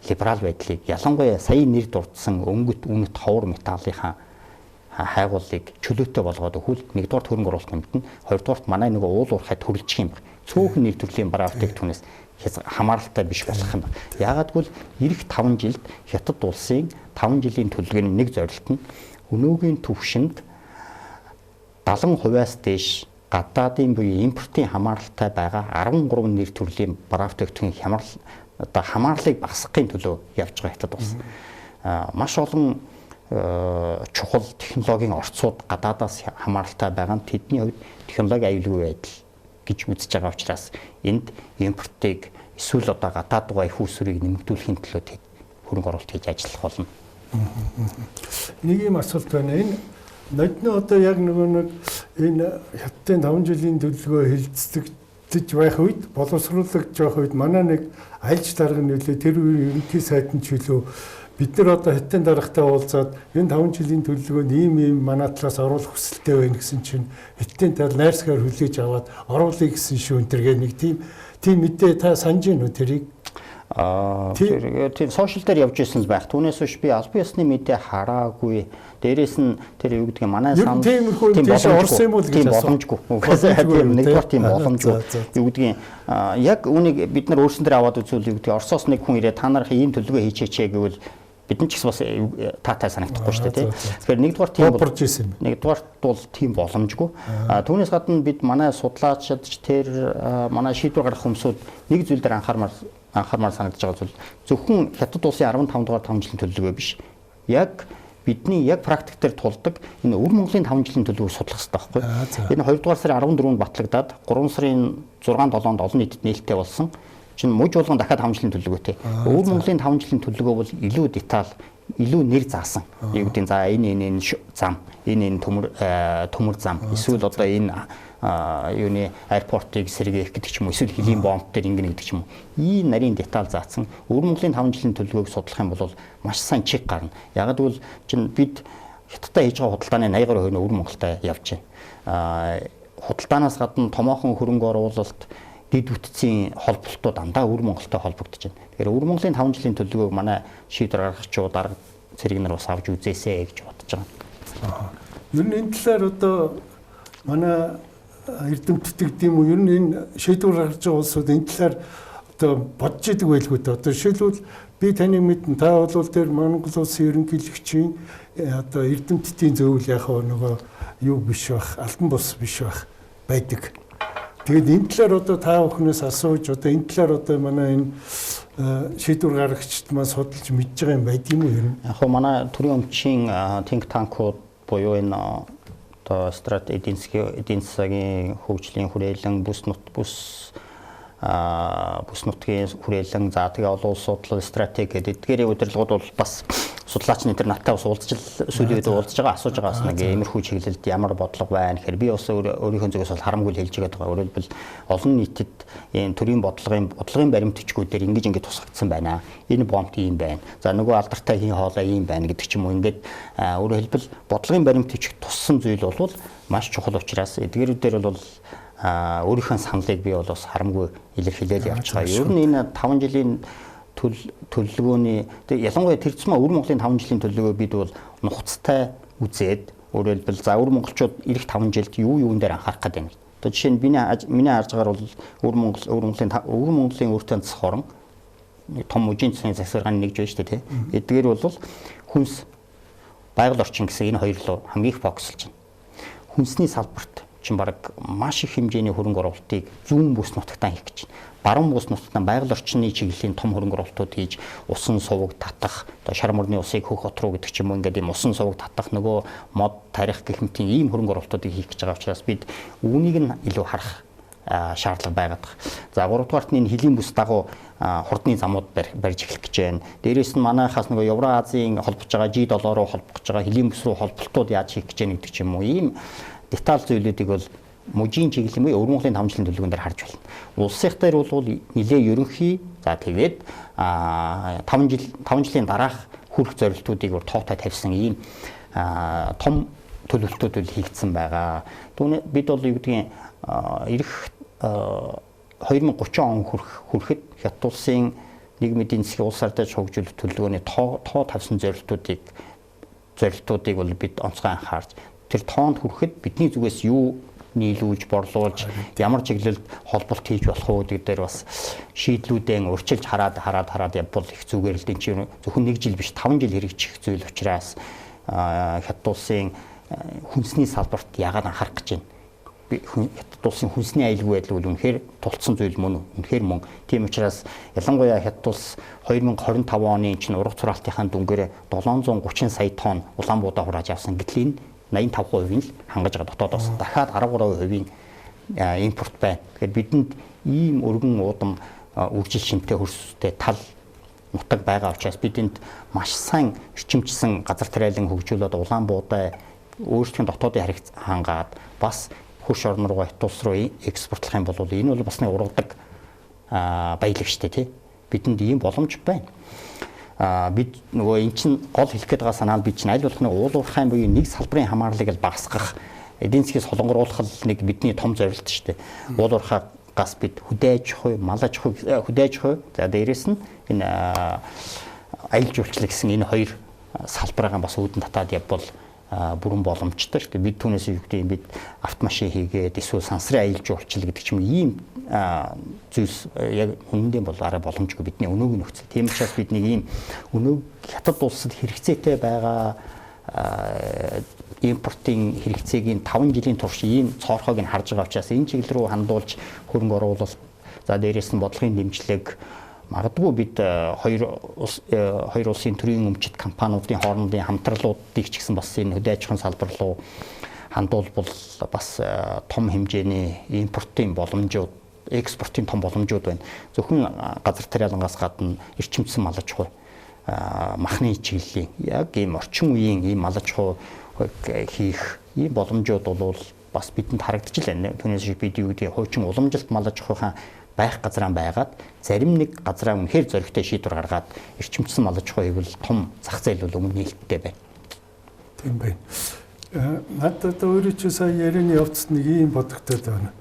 либерал байдлыг ялангуяа сая нэр дурдсан өнгөт үнэт ховор металлынхаа хайгуулыг чөлөөтэй болгоод өгвөл нэгдүгээр хөрөнгө оруулалт нэмтэн хоёрдугаар манай нэг уул уурхай төрөлжих юм байна. Цөөхөн нэр төрлийн бараа бүтээгдэхүүнээс хамааралтай биш болох юм байна. Яагадгүй ирэх 5 жилд хятад улсын 5 жилийн төлөвлөгөөний нэг зорилт нь өнөөгийн түвшинд 70%-аас дээш гадаадын буюу импортын хамааралтай байгаа 13 нэр төрлийн бараа бүтээгдэхүүн хамаарлыг багасгахын төлөө явж байгаа хятад улс. Маш олон чухал технологийн орцууд гадаадаас хамааралтай байгаа нь тэдний хувьд технологи аюулгүй байдал гэж үзэж байгаа учраас энд импортыг эсвэл одоо гадаад байгаа их усрыг нэмэгдүүлэхийн төлөө тэд хөрөнгө оруулалт хийж ажиллах болно. Нэг юм асуулт байна. Энэ нодны одоо яг нэг энэ хятадын 5 жилийн төлөвлөгөө хэлцэгдэж байх үед боловсруулагдж байх үед манай нэг альж дарга нөлөө тэр ерөнхий сайд нь ч үлээ бид нар одоо хятадын даргатай уулзаад энэ 5 жилийн төлөвлөгөөнд ийм манай талаас оруулах хүсэлтэй байна гэсэн чинь хятадын тал найрсгаар хүлээж аваад оруулъя гэсэн шүү энэ нэг тийм мэдээ та санаж байна уу тэрийг? Тийм сошиал дээр явж ирсэн л байх. Түүнээс биш би албан ёсны мэдээ хараагүй. Дээрээс нь тэр юу гэдэг нь манай сан тийм орсон юм уу гэж боломжгүй. Нэгдүгээр тийм боломжгүй. Юу гэдэг нь яг үүнийг бид нар өөрсөн дээр аваад үзвэл юу гэдэг Оросоос нэг хүн ирээд та нарыг ийм төлөвлөгөө хийчээч гэвэл бид нар ч гэсэн бас таатай санагдахгүй шүү дээ. Тэгэхээр нэгдүгээр бол тийм боломжгүй. Түүнээс гадна бид манай судлаачид тэр манай шийдвэр гаргах хүмүүсүүд нэг зүйл дээр анхаармаар санагдаж байгаа зүйл зөвхөн хятад улсын 15 дугаар 5 жилийн төлөвлөгөө биш. Яг бидний яг практик дээр тулдаг энэ өвөр Монголын 5 жилийн төлөвлөгөөг судлах хэрэгтэй байхгүй. Энэ 2 дугаар сарын 14-нд батлагдаад 3 сарын 6-7-нд олон нийтэд нээлттэй болсон. Чин мужи болгон дахиад 5 жилийн төлөвлөгөөтэй. Өвөр Монголын 5 жилийн төлөвлөгөө бол илүү деталь, илүү нэр заасан. Юу гэдэг нь за энэ зам, энэ төмөр зам. Эсвэл одоо энэ юуны аэропортыг сэргээх гэдэг ч юм уу, эсвэл хөлийн бомб дээр ингэнэ гэдэг ч юм уу. Ийм нарийн деталь заасан. Өвөр Монголын 5 жилийн төлөвлөгөөг судлах юм бол маш сайн чиг гарна. Яг гэвэл чин бид хятадтай хийж байгаа худалдааны 80% нь өвөр Монголтай явж байна. Худалдаанаас гадна томоохон хөрөнгө оруулалт дэд бүтцийн холболтууд дандаа өвөр Монголтой холбогдож байна. Тэгэхээр өвөр Монголын 5 жилийн төлөвлөгөөг манай шийдвэр гаргагчид дарга цэрэг нар бас авч үзээсэй гэж бодож байгаа. Ер нь энэ талаар одоо манай эрдэмтдэг гэдэм үү ер нь энэ шийдвэр гаргаж байгаа улсууд энэ талаар одоо бодж идэг байлгүй дээ. Одоо жишээлбэл би таныг мэднэ та бол тэр Монгол улсын ерөнхийлөгчийн одоо эрдэмтдийн зөвлөл яг нөгөө юу биш байх, алтан бус биш байх байдаг. Тэгээд энэ талаар одоо та бүхнээс асууж одоо энэ талаар одоо манай энэ шийдвэр гаргагчид маань судалж мэдж байгаа юм байд юм уу ер нь? Яг манай төрийн өмчийн think tank-ууд буюу энэ одоо эдийн засгийн хөгжлийн хүрээлэн бүс нутгийн хүрээлэн за тэгээ олон улс судлал стратеги гэдэг эдгээрийн удирдлагууд бол бас судлаач нар надтай бас уулзаж сүүлийн үед уулзж байгаа асууж байгаас нэг иймэрхүү чиглэлд ямар бодлого байна гэхээр би бас өөрийнхөө зүгээс бол харамгүй хэлж байгаа. Өөрөөр хэлбэл олон нийтэд энэ төрийн бодлогын баримт төчгүүдээр ингэж тусгагдсан байна. Энэ бомб ийм байна. За нөгөө алдартай хийн хоолой ийм байна гэдэг ч юм уу. Ингээд өөрөөр хэлбэл бодлогын баримт төчг туссан зүйл бол маш чухал учраас эдгээрүүдээр бол өөрийнхөө саналыг би бол бас харамгүй илэрхийлээд явж байгаа. Ер нь энэ 5 жилийн төлөвлөгөөний ялангуяа тэр зам өвөр Монголын 5 жилийн төлөвлөгөө бид бол нухацтай үзээд өөрөөр хэлбэл за өвөр монголчууд ирэх 5 жилд юун дээр анхаарах гэдэг юм. Одоо жишээ нь миний харж байгаагаар бол өвөр Монголын өөртөө засах орон том үжийн засгийн засваргааны нэг жишээ шүү дээ, тийм. Эдгээр бол хүнс, байгаль орчин гэсэн энэ хоёр руу хамгийн их фокуслж байна. Хүнсний салбарт чинь баг маш их хэмжээний хөрөнгө оруулалтыг зүүн бүс нутагтаа хийх гэж байна. Баруун бүс нутагтаа байгаль орчны чиглэлийн том хөрөнгө оруулалтууд хийж усан суваг татах, одоо шар мөрний усыг хөх хот руу гэдэг ч юм уу ингээд ийм усан суваг татах нөгөө мод тарих гэх мэтийн ийм хөрөнгө оруулалтуудыг хийх гэж байгаа учраас бид үүнийг нь илүү харах шаардлага байгаад байна. За 3 дугаарт энэ хөлийн бүс дагуу хурдны замууд барьж эхлэх гэж байна. Дээрээс нь манайхаас нөгөө Евразийн холбож байгаа G7 руу холбож байгаа хөлийн бүс рүү холболтууд яаж хийх гэж байна гэдэг ч юм уу ийм деталь зүйлүүдийг бол мужийн чиглэлийн буюу өвөрмөлийн тамжилын төлөвлөгөөн дээр харж байна. Улсын дээр бол нэлээ ерөнхий за тэгээд 5 жилийн дараах хүрэх зорилтуудыг тоотой тавьсан ийм том төлөвлөлтүүд хийгдсэн байгаа. Түүний бид бол юу гэдгийг ирэх 2030 он хүрэхэд Хятад улсын нийгмийн эдийн засгийн улс ардаж хөгжүүлэх төлөвлөгөөний тоо тавьсан зорилтуудыг бол бид онцгой анхаарч тэр тоонд хүрэхэд бидний зүгээс юу нийлүүлж борлуулж ямар чиглэлд холболт хийж болох уу гэдэг дээр бас шийдлүүдэн урьдчилж хараад явбал их зүгээр л дээ чинь зөвхөн 1 жил биш 5 жил хэрэгжих зүйл учраас Хятад улсын хүнсний салбарт яагаад анхаарах гэж байна. Хятад улсын хүнсний аюулгүй байдал бол үнэхээр тулцсан зүйл мөн үнэхээр мөн. Тийм учраас ялангуяа Хятад улс 2025 оны чинь ургац хураалтынхаа дүнгээр 730 сая тонн улаан буудаа хурааж авсан. Гэтэл энэ 85% нь л хангаж байгаа дотоодоос дахиад 13% импорт байна. Тэгэхээр бидэнд ийм өргөн уудам үржил шинтэй хөрстэй тал нутаг байгаа учраас бидэнд маш сайн эрчимжсэн газар тариалан хөгжүүлээд улаан буудаа өөрсдийн дотоодын харигц хангаад бас хөрш орн руу Хятад улс руу экспортлох юм бол энэ бол бас нэг ургадаг баялаг шүү дээ, тий. Бидэнд ийм боломж байна. Бид нөгөө эн чинь гол хэлэх гээд байгаа санаа нь бид чинь аль болох нэг уулуурхайн буюу нэг салбарын хамаарлыг л багасгах эдийн засгээс холонгоруулах нэг бидний том зорилт шүү дээ. Уулуурхаагаас бид хөдөө аж ахуй, мал аж ахуй, за дээрэс нь энэ аялал жуулчлал гэсэн энэ хоёр салбараа бас үүдэн татаад явбал бүрэн боломжтой шүү дээ. Бид түүнээс юу гэдэг юм бид автомашин хийгээд эсвэл сансрын аялал жуулчлал гэдэг ч юм ийм зүйлс яг үнэндээ бол арай боломжгүй бидний өнөөгийн нөхцөл. Тийм учраас бид нэг ийм өнөөг Хятад улсад хэрэгцээтэй байгаа импортын хэрэгцээгийн 5 жилийн турш ийм цоорхойг нь харж байгаа учраас энэ чиглэл рүү хандуулж хөрөнгө оруулалт за дээрээс нь бодлогын дэмжлэг магадгүй бид хоёр улсын төрийн өмчит компаниудын хоорондын хамтралуудыг ч гэсэн бас энэ хөдөө аж ахуйн салбар руу хандуулбал бас том хэмжээний импортын боломжууд экспортын том боломжууд байна. Зөвхөн газар тариалангаас гадна эрчимцсэн мал аж ахуй махны чиглэлийн яг ийм орчин үеийн ийм мал аж ахуй хийх ийм боломжууд бол бас бидэнд харагдаж байна. Түүнээс бид юу гэдэг хуучин уламжилт мал аж ахуйхан байх газраа байгаад зарим нэг газраа үнэхээр зөрөгтэй шийдвэр гаргаад эрчимцсэн мал аж ахуй хийвэл том зах зээл бол өмнө нээлттэй байна. Тийм байна. Надад өөрөө ч сая ярианы явцад нэг юм бодогдоод байна.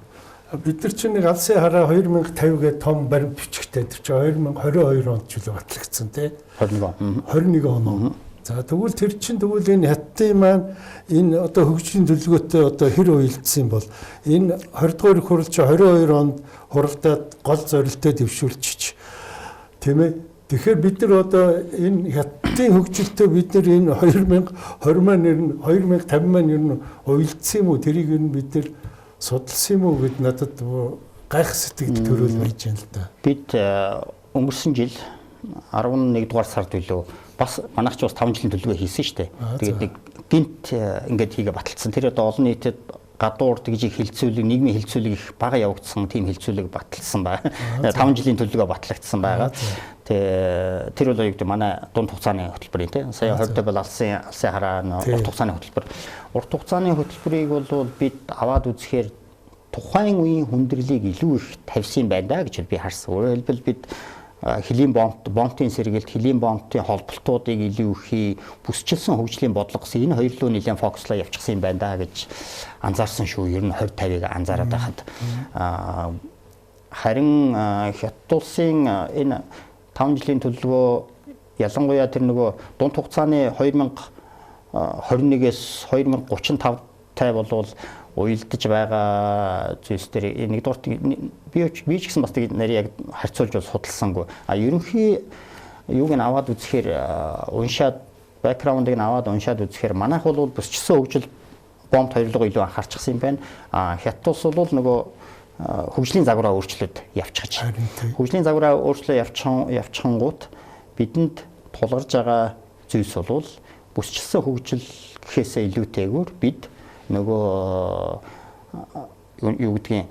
Бид нар чинь нэг алсын хараа 2050 гэ том баримт бичгтэй тэр чинь 2022 онд ч үл батлагдсан тий. 21 он. За тэгвэл тэр чинь тэгвэл энэ Хятадын маань энэ одоо хөгжлийн төлөвлөгөөтэй одоо хэр уялдсан бол энэ 20 дугаар их хурлч 22 онд хуралдаад гол зорилтоо дэвшүүлчих тийм ээ. Тэгэхээр бид нар одоо энэ Хятадын хөгжилтөө бид нар энэ 2020 маань нэр нь 2050 маань нэр нь уялдсан юм уу тэрийг нь бид нар судалсан юм уу гэд надад гайх сэтгэл төрөл байж байна л да. Бид өнгөрсөн жил 11 дугаар сард билүү бас манайх ч бас 5 жилийн төлөвлөгөө хийсэн шүү дээ. Тэгээд нэг гинт ингээд хийгээ баталсан. Тэр одоо олон нийтэд гадуур тэгж хилцүүлэг нийгмийн хилцүүлэг их бага явагдсан тийм хилцүүлэг баталсан байна. 5 жилийн төлөвлөгөө батлагдсан байгаа. Тэр бол юу гэдэг манай дунд хугацааны хөтөлбөрийн тийм сая 20 бол алсын хараа урт хугацааны хөтөлбөр. Урт хугацааны хөтөлбөрийг бол бид аваад үзэхээр тухайн үеийн хүндрэлийг илүү их тавьсан байна гэж би харсан. Өөрөөр хэлбэл бид хөлийн бонтын сэргээлт, хөлийн бонтын холболтуудыг илүү их бүсчилсэн хөгжлийн бодлого гэсэн энэ хоёр руу нэлээд фокуслаа явчихсан юм байна да гэж анзаарсан шүү. Ер нь 20-50-ыг анзаараад байхад. Харин Хятад улсын энэ 5 жилийн төлөвлөгөө ялангуяа тэр нөгөө дунд хугацааны 2021-ээс 2035 тай болвол уялдаж байгаа зүйлс дээр нэгдүгээр би ч гэсэн бас тийм нарийг яг харьцуулж бол судалсангүй. Ерөнхий юуг нь аваад үзэхээр уншаад бэкграундыг нь аваад уншаад үзэхээр манайх бол бүсчсэн хөгжил бомб хоёрлого илүү анхаарчихсан юм байна. Хятад улс бол нөгөө хөгжлийн загвараа өөрчлөөд явчихж. Хөгжлийн загвараа өөрчлөө явчихангууд бидэнд тулгарж байгаа зүйлс бол бүсчилсэн хөгжил гэхээсээ илүүтэйгээр бид нөгөө юу гэдгийг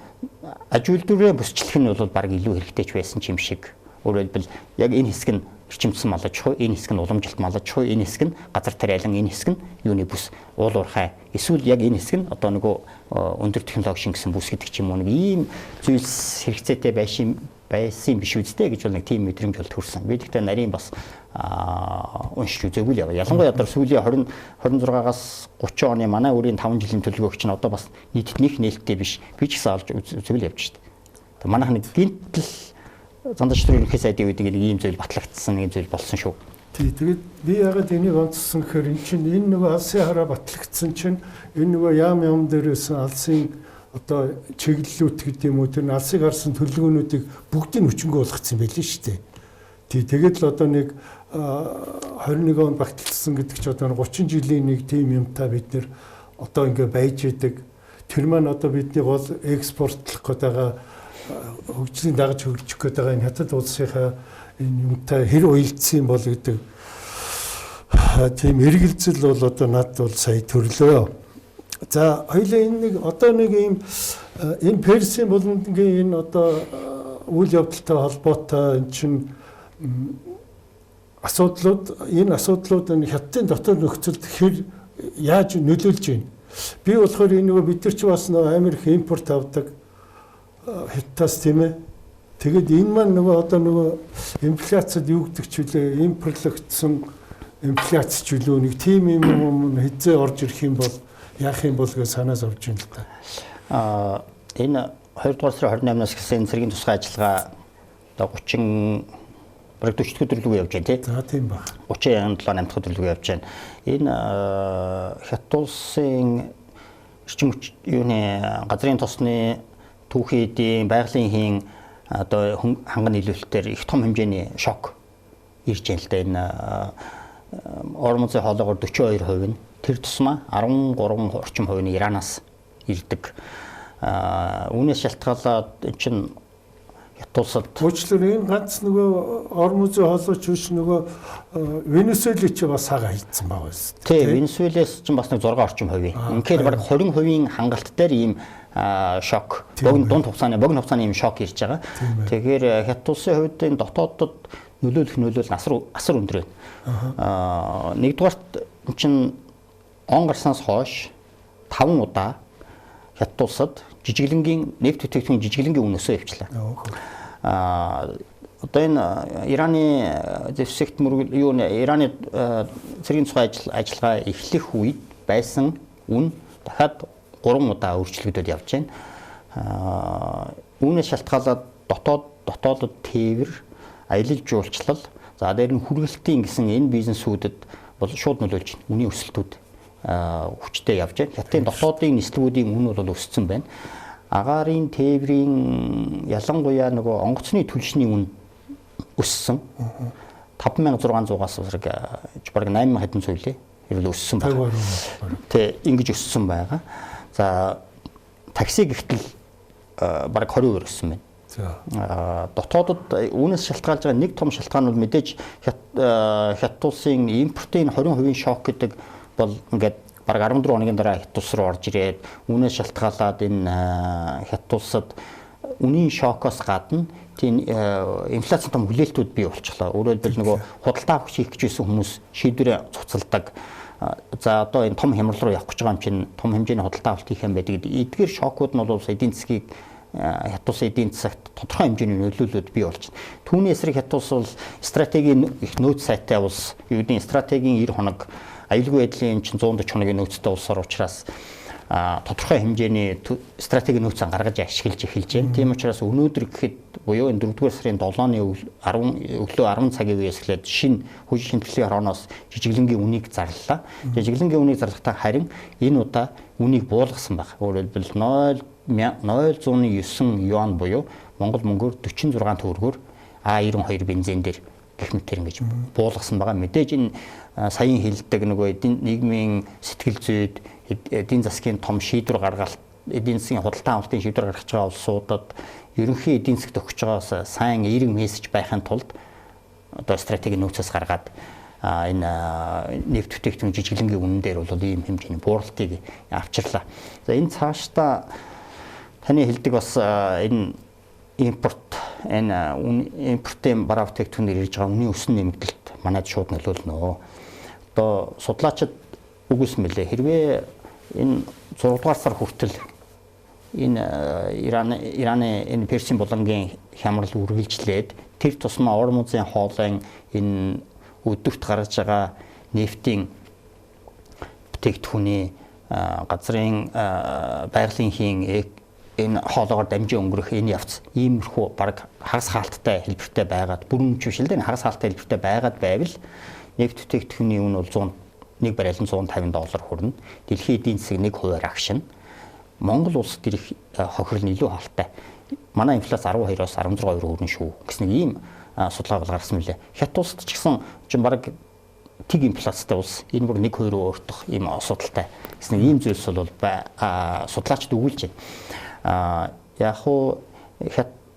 аж үйлдвэрээ бүсчлэх нь бол баг илүү хэрэгтэй ч байсан юм шиг. Өөрөөр хэлбэл яг энэ хэсэг нь эрчимсэн малаж chuй, энэ хэсэг нь уламжилт малаж chuй, энэ хэсэг нь газар тариалан, энэ хэсэг нь юуны бүс уул уурхай. Эсвэл яг энэ хэсэг нь одоо нөгөө өндөр технологи шингэсэн бүс гэдэг ч юм уу нэг ийм зүйлс хэрэгцээтэй байсан биш үстэй гэж бол нэг тийм мэдрэмж бол төрсэн. Би тэгтээ нарийн бас уншиж үзээгүй л яваа. Ялангуяа одоо сүүлийн 26-аас 30 оны манай өөрийн 5 жилийн төлөвлөгөөч нь одоо бас нийтэд нээлттэй биш. Би ч гэсэн олж үзээгүй л явж штэ. Тэгээ манайх нэг гинтл зандаж төрийн ерөнхий сайдын үед нэг ийм зүйл батлагдсан, ийм зүйл болсон шүү. Тий, тэгээд би ягаад энийг онцлсон гэхээр эн чинь энэ нөгөө алсын хараа батлагдсан чинь энэ нөгөө яам дээрээс алсын одоо чиглэлүүд гэдэг юм уу тэр алсыг харсан төлөвлөгөөнүүдийг бүгдийг хүчингү болгоцсон байлээ шүү дээ. Тий, тэгээд л одоо нэг 21 он багталсан гэдэг чи одоо 30 жилийн нэг тийм юмтай бид нэр одоо ингээ байж идэг. Тэр маань одоо бидний гол экспортлох гэдэг хөгжлийн дагаж хөгжих гэдэг энэ хятад улсынхаа энэ юмтай хэр уялдсан бол гэдэг тийм эргэлзэл бол одоо над бол сая төрлөө. За хоёлаа энэ нэг одоо нэг ийм энэ Персийн булангийн энэ одоо үйл явдалтай холбоотой эн чинь энэ асуудлууд энэ хятадын дотор нөхцөлд хэр яаж нөлөөлж байна. Би болохоор энэ нөгөө бид нар ч бас нөгөө Америк импорт авдаг хятадаас тийм ээ. Тэгэд энэ маань нөгөө одоо нөгөө инфляцид юу гэдэг ч үлээ импортлогдсон инфляц ч үлээ нэг тийм юм хэзээ орж ирэх юм бол яах юм бол гэж санаа зовж байна л да. Энэ 2 дугаар сарын 28-наас гэсэн цэргийн тусгай ажиллагаа одоо 30 бараг 40 төлөвлөгөө явж байна тий. За тийм ба. 37 8 төлөвлөгөө явж байна. Энэ хятад улсын эрчим юуны газрын тосны түүхийн эдийн байгалийн хийн одоо ханган нийлүүлэлтээр их том хэмжээний шок ирж байна л да. Энэ Ормозын хоолоогоор 42% нь тэр тусмаа 13 орчим хувь нь Иранаас ирдэг. Үүнээс шалтгаалаад энэ чинь хятад улсад Уучлаарай энэ ганц нөгөө Ормозын хоолойч биш нөгөө Венесуэлч бас хага хийцэн байгаа юм. Тий, Венесуэлээс ч бас нэг 6 орчим хувь. Ингээд бараг 20% хангалт дээр ийм шок, богино хугацааны ийм шок ирж байгаа. Тэгэхээр хятад улсын хувьд энэ дотоодод нөлөөлөл асар өндөр байна. Нэгдүгээрт энэ чинь он гарснаас хойш 5 удаа хятад улсад жижиглэнгийн нефт бүтээгдэхүүн жижиглэнгийн үнөөсөө явчлаа. Одоо энэ Ираны зэвсэгт Ираны цэргийн тухай ажиллагаа эхлэх үед байсан үн дахиад 3 удаа өөрчлөгдөд явж байна. Үүнээс шалтгаалаад дотоодод тээвэр, аялал жуулчлал, за дээр нь хүргэлтийн гэсэн энэ бизнесүүдэд бол шууд нөлөөлж байна. Үнийн өсөлтүүд хүчтэй явж байна. Хятадын дотоодын нислэгүүдийн үн бол өссөн байна. Агаарын тээврийн ялангуяа нөгөө онгоцны түлшний үн өссөн. 5600-аас бараг 8000 хэдэн зүйлээ хэрвэл өссөн байна. Тэ ингэж өссөн байгаа. За такси гихтэл бараг 20% өссөн байна. Дотоодод үүнээс шалтгаалж байгаа нэг том шалтгаан бол мэдээж хятад улсын импортын 20% шок гэдэг бол ингээд бараг 14 хоногийн дараа хятад улс руу орж ирээд үүнээс шалтгаалаад энэ хятад улсад үнийн шокоос гадна тийм инфляцийн том хүлээлтүүд бий болчихлоо. Өөрөөр хэлбэл нөгөө худалдаа авах хийх гэж байсан хүмүүс шийдвэрээ цуцалдаг. За одоо энэ том хямрал руу явах гэж байгаа юм чинь том хэмжээний худалдаа авалт хийх юм байдаг. Эдгээр шокууд нь бол эдийн засгийг хятад улсын эдийн засагт тодорхой хэмжээний нөлөөлөлд бий болж байна. Түүний эсрэг хятад улс бол стратегийн их нөөц сайтай улс, юу гэдэг стратегийн 90 хоног аюулгүй байдлын чинь 140 хоногийн нөөцтэй улсаар учраас тодорхой хэмжээний стратегийн нөөцөө гаргаж ашиглаж эхэлж байна. Тийм учраас өнөөдөр гэхэд буюу энэ 4-р сарын 7-ны өглөө 10 цагийн үеэс эхлээд шинэ хөгжлийн шинжилгээ хорооноос жижиглэнгийн үнийг зарлалаа. Жижиглэнгийн үнийг зарлахдаа харин энэ удаа үнийг буулгасан байна. Өөрөөр хэлбэл 0.09 юан буюу Монгол мөнгөөр 46 төгрөгөөр А92 бензин дээр гэх мэтэр ингэж буулгасан байгаа. Мэдээж энэ саяын хэлдэг нөгөө нийгмийн сэтгэл зүйд эдийн засгийн том шийдвэр гаргалт эдийн засгийн худалдан авалтын шийдвэр гаргаж байгаа улсуудад ерөнхий эдийн засгт өгч байгаас сайн эерэг мессеж байхын тулд одоо стратегийн нөөцөөс гаргаад энэ нефт бүтээгдэхүүн жижиглэнгийн үнэн дээр бол ийм хэмжээний бууралтыг авчирлаа. За энэ цаашдаа таны хэлдэг бас энэ импортын бараа бүтээгдэхүүнээр ирж байгаа үнийн өссөн нэмэгдэлт манайд шууд нөлөөлнө. Одоо судлаачид үгүйсэн мэлээ. Хэрвээ энэ 6 дугаар сар хүртэл энэ Ираны энэ Персийн булангийн хямрал үргэлжлээд тэр тусмаа Ормын хоолойн энэ өдөрт гарч байгаа нефтийн бүтээгдэхүүний газрын байгалийн хийн энэ хоолоогоор дамжин өнгөрөх энэ явц иймэрхүү баг хагас хаалттай хэлбэртэй байгаад бүрэн мөчвшилдэ хагас хаалттай хэлбэртэй байгаад байвал нефт бүтээгдэхүүний үн бол нэг баррел нь $150 хүрнэ. Дэлхийн эдийн засаг 1% агшина. Монгол улсад ирэх хохирол нь илүү хаалттай. Манай инфляц 12-оос 16% хүрнэ шүү гэсэн нэг ийм судалгаа гаргасан мөлий. Хят улсад ч гэсэн чинь баг тэг инфляцтай улс энэ бүр 1% рүү өөртөх ийм асуудалтай гэсэн нэг ийм зүйлс бол судлаачид өгүүлж байна. Яг уу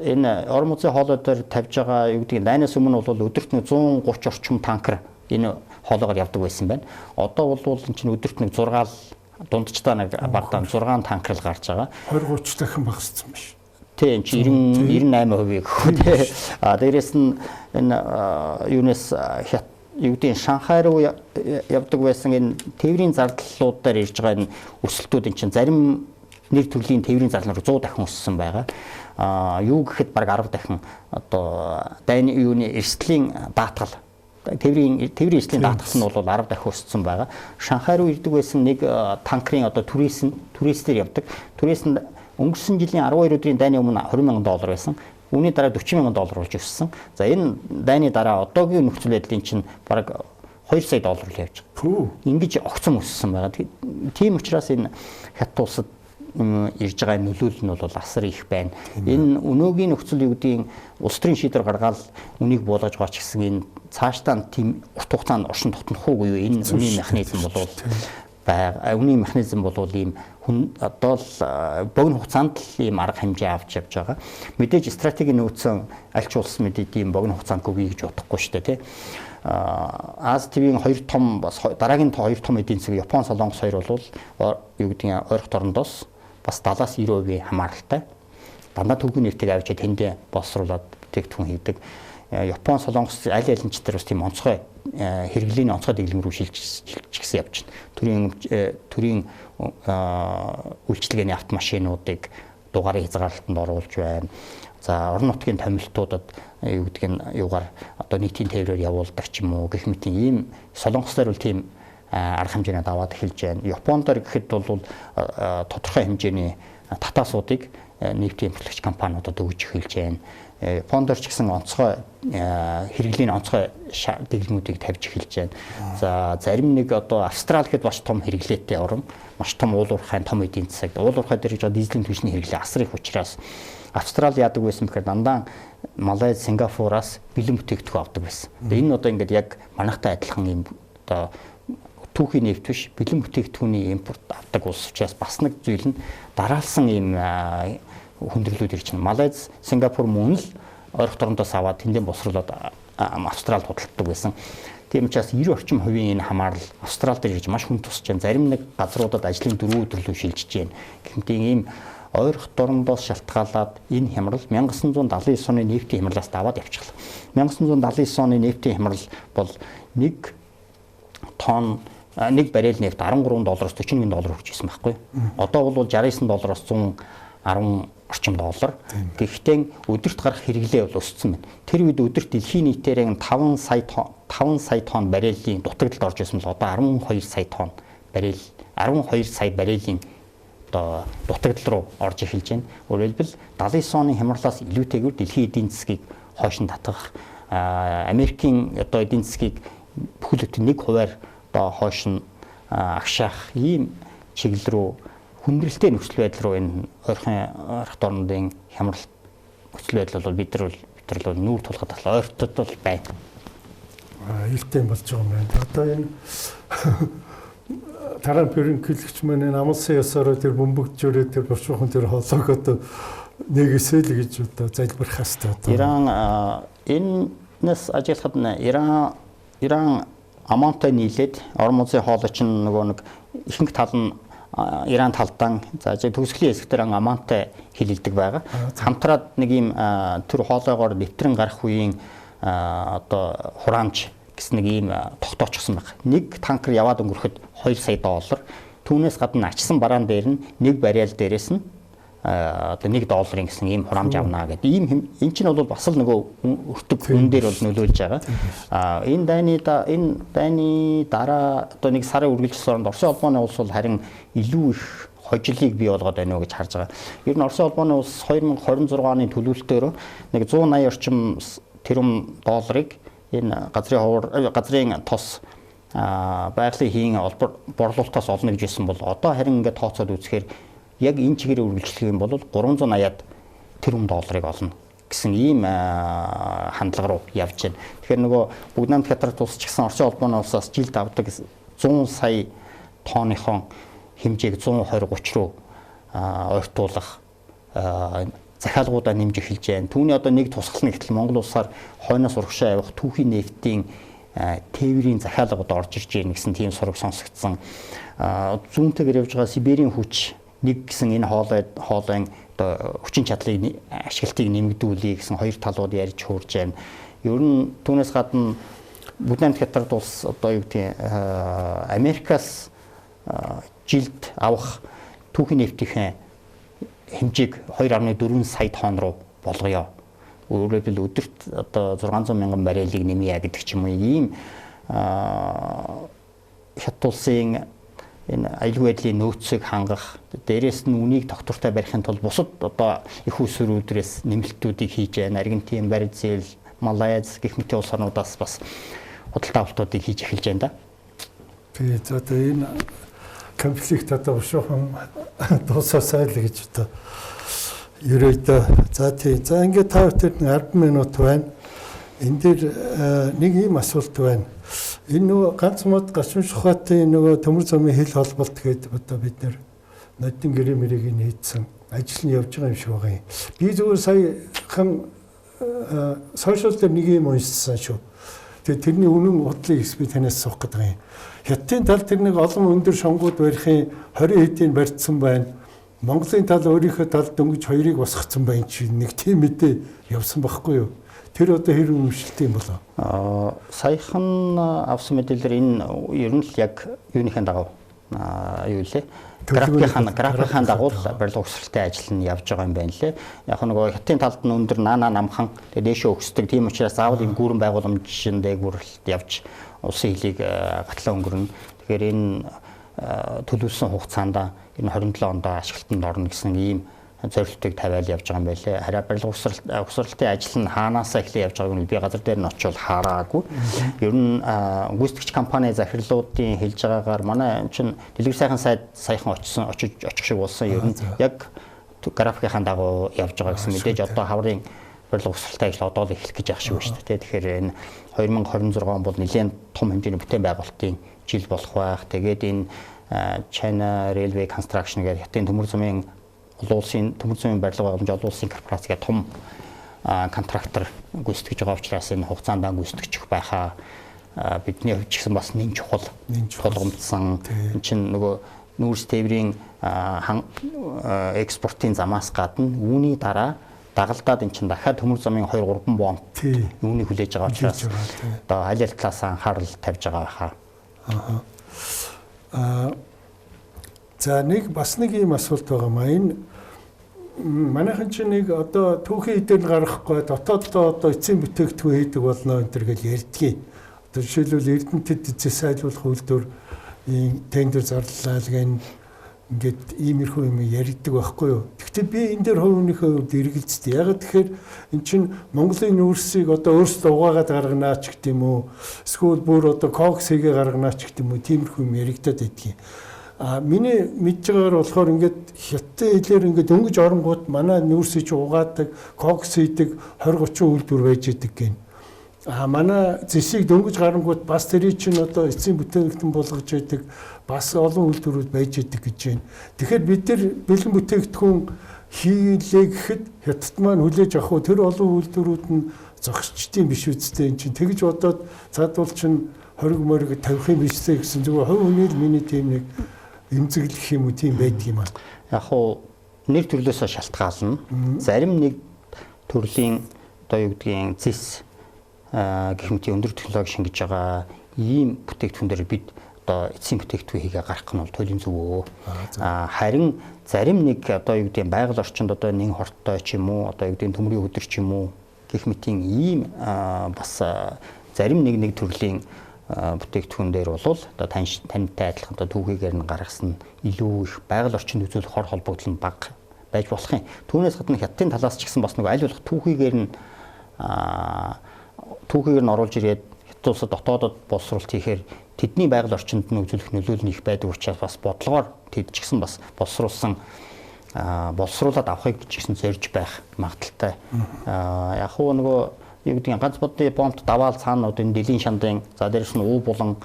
энэ Ормын хоолой дээр тавьж байгаа юу гэдгийг дайнаас өмнө бол өдөрт 130 орчим танкер энэ хоолоогоор явдаг байсан байна. Одоо бол энэ чинь өдөрт 6 дундчдаа нэг багтаа 6 танкер л гарч байгаа. 20-30 дахин багассан биш. Тийм чи 98% гэхгүй тий. Дээрээс нь энэ юунес юу гэдэг Шанхай руу явдаг байсан энэ тээврийн зардлуудаар ирж байгаа энэ өсөлтүүд энэ чинь зарим нэг төрлийн тээврийн зарлал руу 100 дахин өссөн байгаа. Юу гэхэд баг 10 дахин одоо дайны юуны эрсдлийн даатгал тээврийн эрсдлийн даатгал нь бол 10 дахин өссөн байгаа. Шанхай руу ирдэг байсан нэг танкерын одоо туристээр явдаг. Турист нь өнгөрсөн жилийн 12 өдрийн дайны өмнө $20,000 байсан. Үүний дараа $40,000 болж өссөн. За энэ дайны дараа одоогийн нөхцөл байдлын чинь баг $2 сая л явж байгаа. Ингэж огцом өссөн байгаа. Тийм учраас энэ хят улсад ирж байгаа нөлөөлөл нь бол асар их байна. Энэ өнөөгийн нөхцөл юу гэдгийг улс төрийн шийдвэр гаргаад үнийг буулгаж байгаа ч гэсэн энэ цаашдаа тийм урт хугацаанд оршин тогтнох уу юу энэ үнийн механизм бол үнийн механизм бол ийм одоо л богино хугацаанд л ийм арга хэмжээ авч явж байгаа. Мэдээж стратегийн нөөцөн аль ч улс мэдээд ийм богино хугацаанд гүгий гэж бодохгүй шүү дээ тий. Аз ТV-ийн хоёр том бас дараагийн хоёр том эдийн засаг Япон, Солонгос хоёр бол юу гэдгийг ойрхон орондоос бас 70-аас 90% хамааралтай. Дандаа төгөг нефтийг авчид тэндээ боловсруулад бүтээгдэхүүн хийдэг. Япон, Солонгос аль алинчдэр бас тийм онцгой хэрэглээний онцгой дэглэм рүү шилжчихсэн явж байна. Төрийн үйлчилгээний автомашинуудыг дугаарыг хязгаарлалтанд оруулж байна. За орон нутгийн томилтуудад юу гэдэг нь юугаар одоо нийтийн тээврээр явуулдаг ч юм уу гэх мэт ийм Солонгослоор бол тийм арга хэмжээнд аваад эхэлж байна. Япондор гэхэд бол тодорхой хэмжээний татаасуудыг нефтийн импортлагч компаниудад өгж эхэлж байна. Япондор ч гэсэн онцгой хэрэглээний онцгой дэглэмүүдийг тавьж эхэлж байна. За зарим нэг одоо Австрали гэхэд маш том хэрэглээтэй орн, маш том уул уурхайн том эдийн засаг. Уул уурхай дээр гэж дизелийн түвшний хэрэглээ асар их учраас Австрали яадаг байсан бэхээр дандаа Малайз, Сингапураас бэлэн бүтээгдэхүүн авдаг байсан. Энэ нь одоо ингээд яг манайхтай адилхан юм одоо түүхийн нефт биш бэлэн бүтээгдэхүүний импорт авдаг улс учраас бас нэг зүйл нь дараалсан ийм хүндрэлүүд ирж байна. Малайз, Сингапур мөн л ойрхон орондоос аваад тэндээ босруулаад Австралид худалддаг байсан. Тийм учраас 90 орчим хувийн энэ хамаарал Австрал дээр ирж маш хүн тусч байна. Зарим нэг газруудад ажлын 4 өдөр лөө шилжиж байна. Гэхдээ ийм ойрхон орондоос шалтгаалаад энэ хямрал 1979 оны нефтийн хямралаас даваад явчихлаа. 1979 оны нефтийн хямрал бол нэг баррел нефт $13-оос $41 хүрчихсэн байхгүй. Одоо бол $69-оос $110 орчим доллар. Гэхдээ өдөрт гарах хэрэглээ бол өссөн байна. Тэр үед өдөрт дэлхийн нийтээр 5 сая тонн баррелийн дутагдлалд орж ирсэн бол одоо 12 сая баррелийн одоо дутагдал руу орж эхэлж байна. Өөрөөр хэлбэл 79 оны хямралаас илүүтэйгээр дэлхийн эдийн засгийг хойш нь татах, Америкийн одоо эдийн засгийг бүхэл бүтэн 1% одоо хойш нь агшаах ийм чиглэл рүү хүндрэлтэй нөхцөл байдал руу энэ ойрхон архт орнуудын хямрал нөхцөл байдал бол бид нар бол нүүр тулахад ойртод бол байна. Илтэй болж байгаа юм байна. Одоо энэ Трумп ерөнхийлөгч маань энэ амлсан ёсоор тэр бөмбөгжөөрөө тэр бушуухан тэр хоолойг одоо нэгэсэй л гэж одоо залбирах хэвээр одоо. Иран энэс ажиглахад Иран Омантай нийлээд орон музей хоолой чинь нөгөө нэг ихэнх тал нь Иран талдан за төгсгөлийн хэсгээр Омантай хилэлдэг байгаа. Хамтраад нэг ийм тэр хоолойгоор нэвтрэн гарах үеийн одоо хураамж гэсэн нэг ийм тогтоочихсон байна. Нэг танкер яваад өнгөрөхөд 2 сая доллар. Түүнээс гадна ачсан бараан дээр нь нэг бариал дээрээс нь одоо 1 долларын гэсэн ийм хураамж авнаа гэдэг. Ийм эн чинь бол бас л нөгөө өртөг хүн дээр бол нөлөөлж байгаа. Энэ дайны дараа одоо нэг сарын үргэлжилсэн оронд Оросын холбооны улс бол харин илүү их хожлыг бий болгоод байна уу гэж харж байгаа. Ер нь Оросын холбооны улс 2026 оны төлөвлөлтөөр нэг 180 орчим тэрбум долларыг энэ газрын тос байгалийн хийн борлуулалтаас олно гэж хэлсэн бол одоо харин ингээд тооцоод үзэхээр яг энэ чигээр үргэлжлэх юм бол 380-аад тэрбум долларыг олно гэсэн ийм хандлага руу явж байна. Тэгэхээр нөгөө бүгд намт хятад улс ч гэсэн Оросын холбооны улсаас жилд авдаг 100 сая тонныхон хэмжээг 120-30 руу ойртуулах захиалгуудаа нэмж эхэлж байна. Түүний одоо нэг тусгал нь гэтэл Монгол улсаар хойноос урагшаа явах түүхийн нефтийн тээврийн захиалгад орж ирж байна гэсэн тийм сураг сонсогдсон. Зүүнтэйгээр явж байгаа Сибирийн хүч нэг гэсэн энэ хоолойн одоо хүчин чадлыг ашиглалтыг нэмэгдүүлэе гэсэн хоёр талууд ярьж хуурж байна. Ер нь түүнээс гадна Будапешт хятад улс одоо юу гэдэг Америкаас жилд авах түүхийн нефтийн хэмжээг 2.4 сая тонн руу болгоё. Өөрөөр хэлбэл өдөрт одоо 600 мянган баррелийг нэмье гэдэг ч юм уу ийм хятад улсын энэ аюулгүй байдлын нөөцийг хангах, дээрээс нь үнийг тогтвортой барихын тулд бусад одоо их усруудаас нэмэлтүүдийг хийж байна. Аргентин, Бразил, Малайз гэх мэт улс орнуудаас бас худалдаа авалтуудыг хийж эхэлж байна да. Тэгээд одоо энэ конфликт одоо бушуухан дуусаасай л гэж одоо ерөөдөө за тийм. За ингээд та бүхэнд 10 минут байна. Энд дээр нэг ийм асуулт байна. Энэ нөгөө ганц мод гашуун шухатын нөгөө төмөр замын хил холболт гэдэг одоо бид нэр нодын гэрээ мэрийг нээсэн ажил нь явж байгаа юм шиг байгаа юм. Би зүгээр саяхан сошиал дээр нэг юм уншсан шүү. Тэгээ тэрний үнэн бодлыг би танаас суух гэдэг юм. Хятадын тал тэр нэг олон өндөр шонгууд барихын 20 хэдийн барьцсан байна. Монголын тал өөрийнхөө талд дөнгөж хоёрыг босгоцсон байна чи нэг тийм мэдээ явсан байхгүй юу? Тэр одоо хэрэг өмшөлтэй юм болоо. Саяхан авсан мэдээлэлээр энэ ер нь л яг юуныхаа дагав юу лээ? Графикийн дагуу барилга угсралтай ажил нь явж байгаа юм байна лээ. Яг нөгөө хятадын талд нь өндөр наана намхан тэгээ дээшээ өгсдөг. Тийм учраас заавал энэ гүүрэн байгууламжийн дээгүүрэлт явж улсын хилийг гатлаа өнгөрнө. Тэгэхээр энэ төлөвлөсөн хугацаанд энэ 27 онд ашиглалтанд орно гэсэн ийм зорилтыг тавиал явж байгаа юм байлээ. Хараа барилга угсралтын ажил нь хаанаасаа эхлээ явж байгааг нь би газар дээр нь очивол хараагүй. Ер нь гүйцэтгэгч компани захирлуудын хэлж байгаагаар манай чинь дэлгэр сайхан сайд саяхан очих шиг болсон. Ер нь яг графикийн дагуу явж байгаа гэсэн мэдээж одоо хаврын барилга угсралтай ажил одоо л эхлэх гэж яах шиг байна шүү дээ. Тэгэхээр энэ 2026 он бол нэлээд том хэмжээний бүтээн байгуулалтын жил болох байх. Тэгээд энэ China Railway Construction гэдэг хятадын төмөр замын улсын төмөр замын барилга байгууламж олон улсын корпорацийн том контрактор гүйцэтгэж байгаа учраас энэ хугацаанд гүйцэтгэж байхаа бидний хувьд ч гэсэн бас нэн чухал тулгамдсан. Энэ чинь нөгөө нүүрс тээврийн экспортын замаас гадна үүний дараа дагалдаад эн чинь дахиад төмөр замын 2-3 бомб үүнийг хүлээж байгаа учраас одоо аль аль талаас анхаарал тавьж байгаа байхаа. За нэг бас нэг юм асуулт байгаа маа. Энэ манайхан чинь нэг одоо түүхийн эдээр гаргахгүй дотооддоо одоо эцсийн бүтээгдэхүүн хийдэг болно энэ төр гэж ярьдгийг. Одоо жишээлбэл Эрдэнэтэд эцэс сайлуулах үйлдвэр тендер зарлалаа гэн ингээд иймэрхүү юм ярьдаг байхгүй юу. Гэхдээ би энэ дээр хувь хүнийхээ хувьд эргэлздэг. Яг тэгэхээр эн чинь Монголын нүүрсийг одоо өөрсдөө угаагаад гарганаа ч гэдэг юм уу. Эсвэл бүр одоо кокс хийгээ гарганаа ч гэдэг юм уу. Тиймэрхүү юм яригадад байдгийг. Миний мэдж байгаагаар болохоор ингээд хятад хэлээр ингээд өнгөж оронгууд манай нүүрсийг угаадаг, кокс хийдэг 20-30 үйлдвэр байж идэг гин. Манай зэсийг дөнгөж гарангууд бас тэрий чинь одоо эцсийн бүтээгдэхүүн болгож байдаг бас олон үйлдвэрүүд байж идэг гэж байна. Тэгэхээр бид нар бэлэн бүтээгдэхүүн хийлээ гэхэд хятад маань хүлээж авах уу тэр олон үйлдвэрүүд нь зогсчдیں۔ Биш үсттэй эн чинь тэгж бодоод цаадуул чинь 20 мориг тавих юм бишсэ гэсэн зүгээр хувь хүний л миний тийм нэг эмзэглэх юм уу тийм байдаг юм аа. Яг хуу нэр төрлөөсөө шалтгаална. Зарим нэг төрлийн одоо юу гэдгийг зэс гэх мэт өндөр технологи шингэж байгаа ийм бүтээгдэхүүн дээр бид одоо эцсийн бүтээгдэхүүн хийгээ гаргах нь бол туйлын зөв. Харин зарим нэг одоо юу гэдгийг байгаль орчинд одоо нэг хортой ч юм уу одоо юу гэдгийг төмрийн өдөр ч юм уу гэх мэтийн ийм бас зарим нэг төрлийн бүтээгдэхүүн дээр бол одоо тантай адилхан одоо түүхийгээр нь гаргасан илүү их байгаль орчинд үзүүлэх хор холбогдол нь бага байж болох юм. Түүнээс гадна хятадын талаас ч гэсэн бас нэг аль болох түүхийгээр нь оруулж ирээд хятад улсад дотоодод боловсруулалт хийхээр тэдний байгаль орчинд нь үзүүлэх нөлөөлөл нь их байдаг учраас бас бодлогоор тэд ч гэсэн бас боловсруулаад авахыг ч гэсэн зорж байх магадaltaй. Яг хөө нөгөө юу гэдгийг ганц бодны бомбт даваал цаана энэ дэлийн шандын за дээрс нь уу булан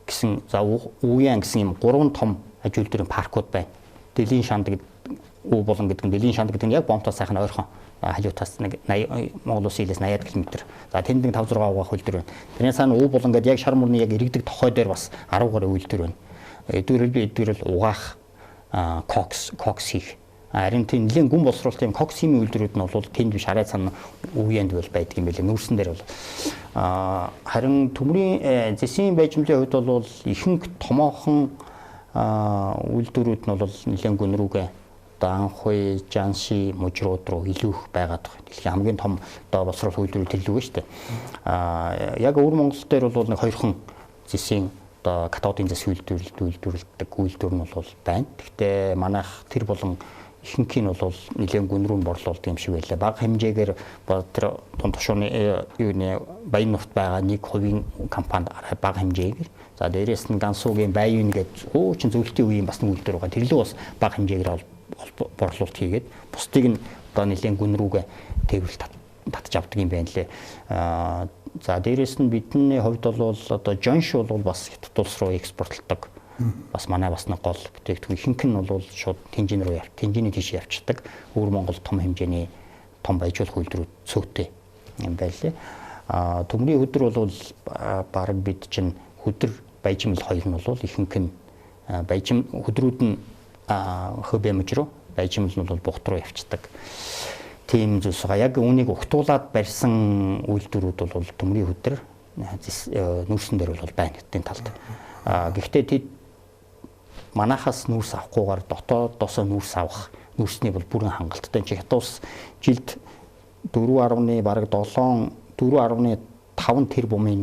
гэсэн за ууян гэсэн юм 3 том аж үйлдвэрийн паркууд байна. Дэлийн шанд гэдэг уу булан гэдэг нь дэлийн шанд гэдэг нь яг бомбтоос сайхан ойрхон хажуутаас нэг 80 Монгол Улсын хилээс 80 км. За тэнд нэг 5-6 угаах үйлдвэр байна. Тэрний цаана уу булан гэдэг яг шар мөрний яг иргэдэг тохой дээр бас 10 гаруй үйлдвэр байна. Эдгээрэл угаах кокс хийх. Харин тийм нэлийн гүн боловсруулалтын кокс хиймийн үйлдвэрүүд нь бол тэнд биш арай цаана үеэнд бол байдаг юм байлээ. Нүүрсэн дээр бол харин төмрийн зэсийн байжмлын хувьд бол ихэнх томоохон үйлдвэрүүд нь бол нэлийн гүн рүүгээ Данхуй, Жанши, мужрууд руу илүү их байгаад байна. Дэлхийн хамгийн том одоо боловсруулах үйлдвэрүүд тэр л үгүй шүү дээ. Яг өвөр Монгол дээр бол нэг хоёрхан зэсийн одоо катодын зэс үйлдвэрлэдэг үйлдвэр нь бол байна. Гэхдээ манайх тэр болон ихэнх нь бол нэлийн гүн рүү борлуулдаг юм шиг байлаа. Бага хэмжээгээр тэр дунд тушууны юуны баян нефт байгаа нэг хувийн компанид бага хэмжээгээр за дээрээс нь Гансуугийн Байвин гэдэг хуучин зөвлөлтийн үеийн бас нэг үйлдвэр байгаа. Тэр лөө бас бага хэмжээгээр борлуулалт хийгээд бусдыг нь одоо нэлийн гүн рүүгээ тээврэл татж авдаг юм байна лээ. За дээрээс нь бидний хувьд бол одоо Жонш бол бас хятад улс руу экспортлдог. Бас манай бас нэг гол бүтээгдэхүүн ихэнх нь бол шууд Тэнжин рүү Тэнжиний тийш явчихдаг. Өвөр Монгол том хэмжээний том баяжуулах үйлдвэрүүд цөөтэй юм байлээ. Төмрийн өдөр бол баг бид чинь хөдөр баяжмал хоёр нь бол ихэнх нь баяжм хөдрүүд нь хөвбэмж рүү баяжмал нь бол бухт руу явчихдаг. Тийм зүйлс байгаа. Яг үүнийг угтуулад барьсан үйлдвэрүүд бол төмрийн хөдөр нүүрсэн дээр бол байна гэдгийн талд. Гэхдээ тэд манахаас нүүрс авахгүйгээр дотоодоосоо нүүрс авах нүүрсний бол бүрэн хангалттай. Чи хятад улс жилд 4.7 4.5 тэрбумын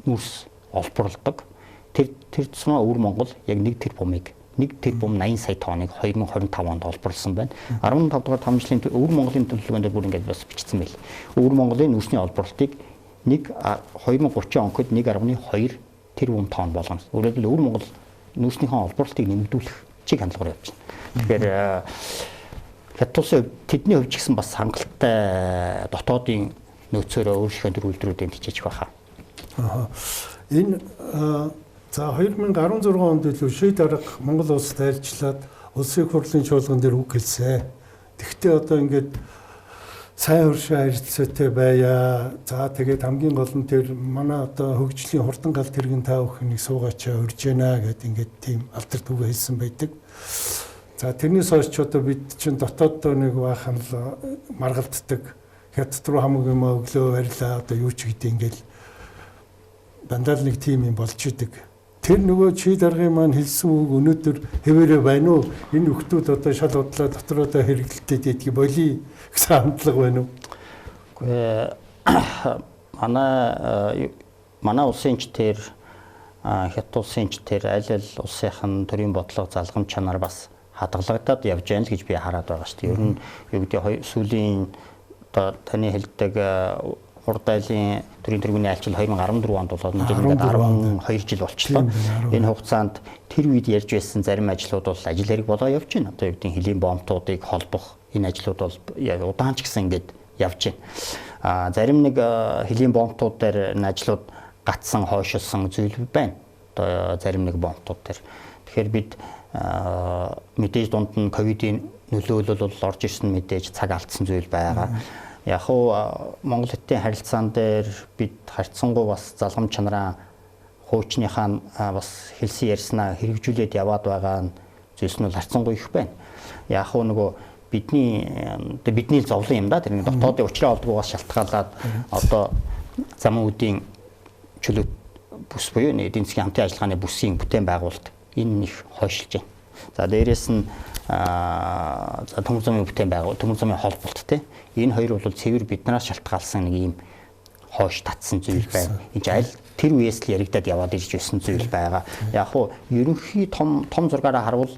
нүүрс олборлдог. Тэр цэцмаа өвөр Монгол яг 1 тэрбумыг 1 тэрбум 80 сая тонныг 2025 онд олборлсон байна. 15 дугаар 5 жилийн өвөр Монголын төлөвлөгөөнд бүр ингэж бас бичсэн байл. Өвөр Монголын нүүрсний олборлтыг 2030 он гэхэд 1.2 тэрбум тонн болгоно. Өөрөөр хэлбэл өвөр Монгол нүүрснийхээ олборлтыг нэмэгдүүлэх чиг хандлагаар явж байна. Тэгэхээр хятад улсын тэдний хувьд ч гэсэн бас хангалттай дотоодын нөөцөөрөө өөрсдийнхөө төр үйлдвэрүүдийн хичээж байхаа. Энэ за 2016 онд илүү шийд арга Монгол улсад айлчлаад улсын хурлын чуулган дээр үг хэлсэн. Тэгвэл одоо ингээд сайн хуршаа харилцаатай байя. За тэгээд хамгийн гол нь тэр манай одоо хөгжлийн хурдан галт хэргийн таа бүхнийг суугаачаа урьж байна гэдэг ингээд тийм алдар түгэ хэлсэн байдаг. За тэрнээс хойш одоо бид чинь дотооддоо нэг баахан л маргалддаг. Хятад руу хамаг юм өглөө барьлаа одоо юу ч гэдэг ингээд дандаа л нэг тийм юм болж идэг. Тэр нөгөө чи даргын маань хэлсэн үг өнөөдөр хэвээрээ байна уу? Энэ хүмүүс одоо шал бодлоо дотроодоо хэрэглэлтэй дийдгий боли гэсэн хандлага байна уу? Гэхдээ манай улсын ч тэр хятад улсын ч тэр аль аль улсынхан төрийн бодлого залгамж чанар бас хадгалагдаад явж байна л гэж би хараад байгаа шүү дээ. Ер нь юу гэдэг сүүлийн одоо таны хэлдэг урд айлын төрийн тэргүүний айлчил 2014 онд болоод ингээд 12 жил болчихлоо. Энэ хугацаанд тэр үед ярьж байсан зарим ажлууд бол ажил хэрэг болоо явж байна. Одоо юу гэдэг хөлийн бомбтуудыг холбох энэ ажлууд бол удаан ч гэсэн ингээд явж байна. Зарим нэг хөлийн бомбтууд дээр энэ ажлууд гатсан, хойшилсан зүйл байна. Одоо зарим нэг бомбтууд дээр. Тэгэхээр бид мэдээж дунд нь ковидын нөлөөлөл бол орж ирсэн мэдээж цаг алдсан зүйл байгаа. Яг уу Монгол Хятадын харилцаан дээр бид харьцангуй бас залгам чанараа хуучныхаа бас хэлсэн ярьснаа хэрэгжүүлээд яваад байгаа зүйлс нь харьцангуй их байна. Яг уу нөгөө бидний зовлон юм да. Тэр дотоодын учраа олдгоогоос шалтгаалаад одоо замун үдийн чөлөө бүс буюу эдийн засгийн хамтын ажиллагааны бүсийн бүтээн байгуулалт энэ их хойшилж байна. За дээрэс нь төмөр замын бүтээн байгуулалт, төмөр замын холболт те энэ хоёр бол цэвэр биднээс шалтгаалсан нэг юм хойш татсан зүйл байна. Энд аль тэр үеэс л яригдаад яваад ирж байсан зүйл байгаа. Яг хуу ерөнхий том зургаараа харвал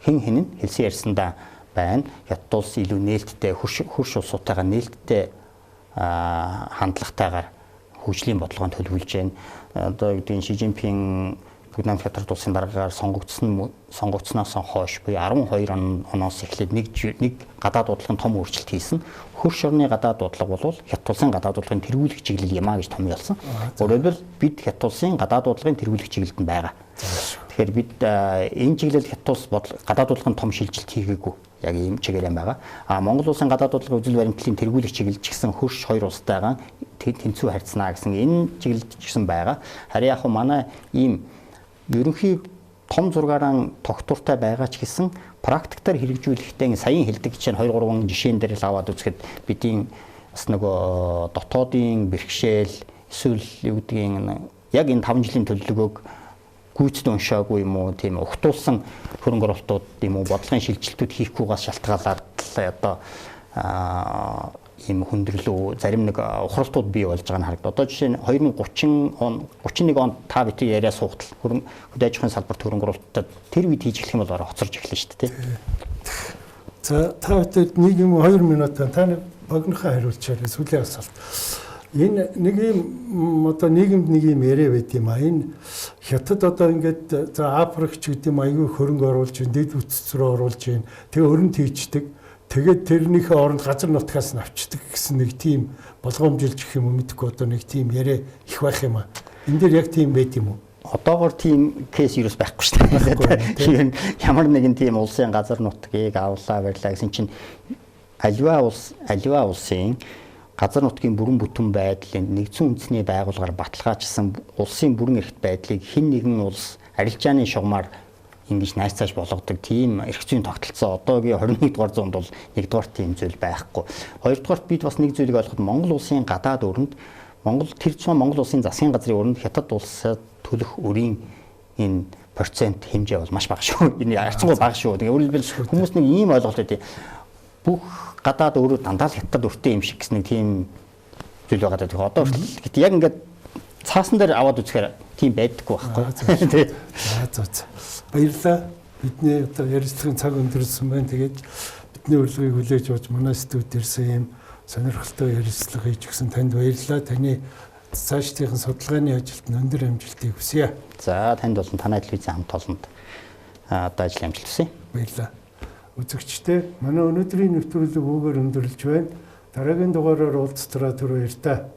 хэн нь хэлсэн ярьсандаа байна. Хятад улс илүү нээлттэй хөрш улсуудтайгаа нээлттэй хандлагатайгаар хөгжлийн бодлогоонд төлөвлөж байна. Одоо гэдэг нь Ши Жинпин Намын Хятад улсын дараагаар сонгогдсноос хойш буюу 12 оноос эхлээд нэг гадаад дуудлагын том өөрчлөлт хийсэн. Хөрш орны гадаад дуудлага бол Хятад улсын гадаад дуудлагын тэргүүлэх чиглэл юм а гэж томьёолсон. Өөрөөр хэлбэл бид Хятад улсын гадаад дуудлагын тэргүүлэх чиглэлд нь байгаа. Тэгэхээр бид энэ чиглэлд Хятад улс гадаад дуудлагын том шилжилт хийгээгүй. Яг ийм чиглэл юм байгаа. Монгол улсын гадаад дуудлагын үзэл баримтлалын тэргүүлэх чиглэл ч гэсэн хөрш хоёр улстайгаа тэнцүү харьцнаа гэсэн энэ чиглэлд ч гэсэн байгаа. Харин яг манай ийм ерөнхий том зургаараа тогтвортой байгаа ч гэсэн практиктаар хэрэгжүүлэхдээ саяын хэлдэг чинь 2 3 жишээн дээр л аваад үзэхэд бидний бас нөгөө дотоодын бэрхшээл эсвэл юу гэдгийг яг энэ 5 жилийн төлөвлөгөөг гүйцэд уншаагүй юм уу тийм ухтуулсан хөрөнгө оруулалтууд юм уу бодлогын шилжилтүүд хийхгүйгээс шалтгаалаад одоо ийм хүндрэлөө зарим нэг ухралтууд бий болж байгаа нь харагдав. Одоо жишээ нь 2031 онд та бидний яриа суугтал хөдөө аж ахуйн салбарт хөрөнгө оруулалтад тэр үед хийж эхлэх юм бол хоцорж эхэлнэ шүү дээ. За та бүхэнд нэг юм 2 минутаа та богинохоо хариулчаарай сүүлийн асуулт. Энэ нэг юм одоо нийгэмд нэг юм яриа байт юм а. Энэ Хятад одоо ингээд за Африкч гэдэг юм аягүй хөрөнгө оруулж, дэд үтц рүү оруулж байна. Тэгээ өрөнд хийчдэг. Тэгээд тэрнийхээ оронд газар нутгаас нь авчдаг гэсэн нэг тийм болгоомжилж гэх юм уу мэдгүй одоо нэг тийм яриа их байх юм а. Энд дээр яг тийм байт юм уу? Одоогор тийм кейс юус байхгүй шүү дээ. Ямар нэгэн тийм улсын газар нутгийг авлаа барьлаа гэсэн чинь аливаа улсын газар нутгийн бүрэн бүтэн байдлын нэгдсэн үндэсний байгууллагаар баталгаажсан улсын бүрэн эрхт байдлыг хэн нэгэн улс арилжааны шугамар ингэж найцааж болгодог тийм эрх зүйн тогтолцоо одоогийн 21 дугаар зуунд бол нэгдүгээр тийм зүйл байхгүй. Хоёрдугаарт бид бас нэг зүйлийг ойлгоход Монгол улсын гадаад өрөнд Монгол улсын засгийн газрын өрөнд Хятад улсад төлөх өрийн энэ процент хэмжээ бол маш бага шүү. Энэ харьцангуй бага шүү. Тэгээ өөрөлдвөл хүмүүс нэг ийм ойлголт өгдөө. Бүх гадаад өрөө дандаа л Хятад өртөө юм шиг гэсэн нэг тийм зүйл байгаа даа. Одоо гэт яг ингээд цаасан дээр аваад үзэхээр тийм байдаггүй байхгүй. За. Баярлалаа. Бидний одоо ярилцлагын цаг өндөрлсөн байна. Тэгээд бидний урилгыг хүлээж авч манай студид ирсэн юм сонирхолтой ярилцлага хийж өгсөн танд баярлалаа. Таны цаашдын судалгааны ажилд өндөр амжилтыг хүсье. За танд болон танай телевизийн хамт олонд одоо ажил амжилт хүсье. Баярлалаа. Үзэгчдээ манай өнөөдрийн нэвтрүүлэг үүгээр өндөрлөж байна. Дараагийн дугаараар уулзтраа түр баярлалаа.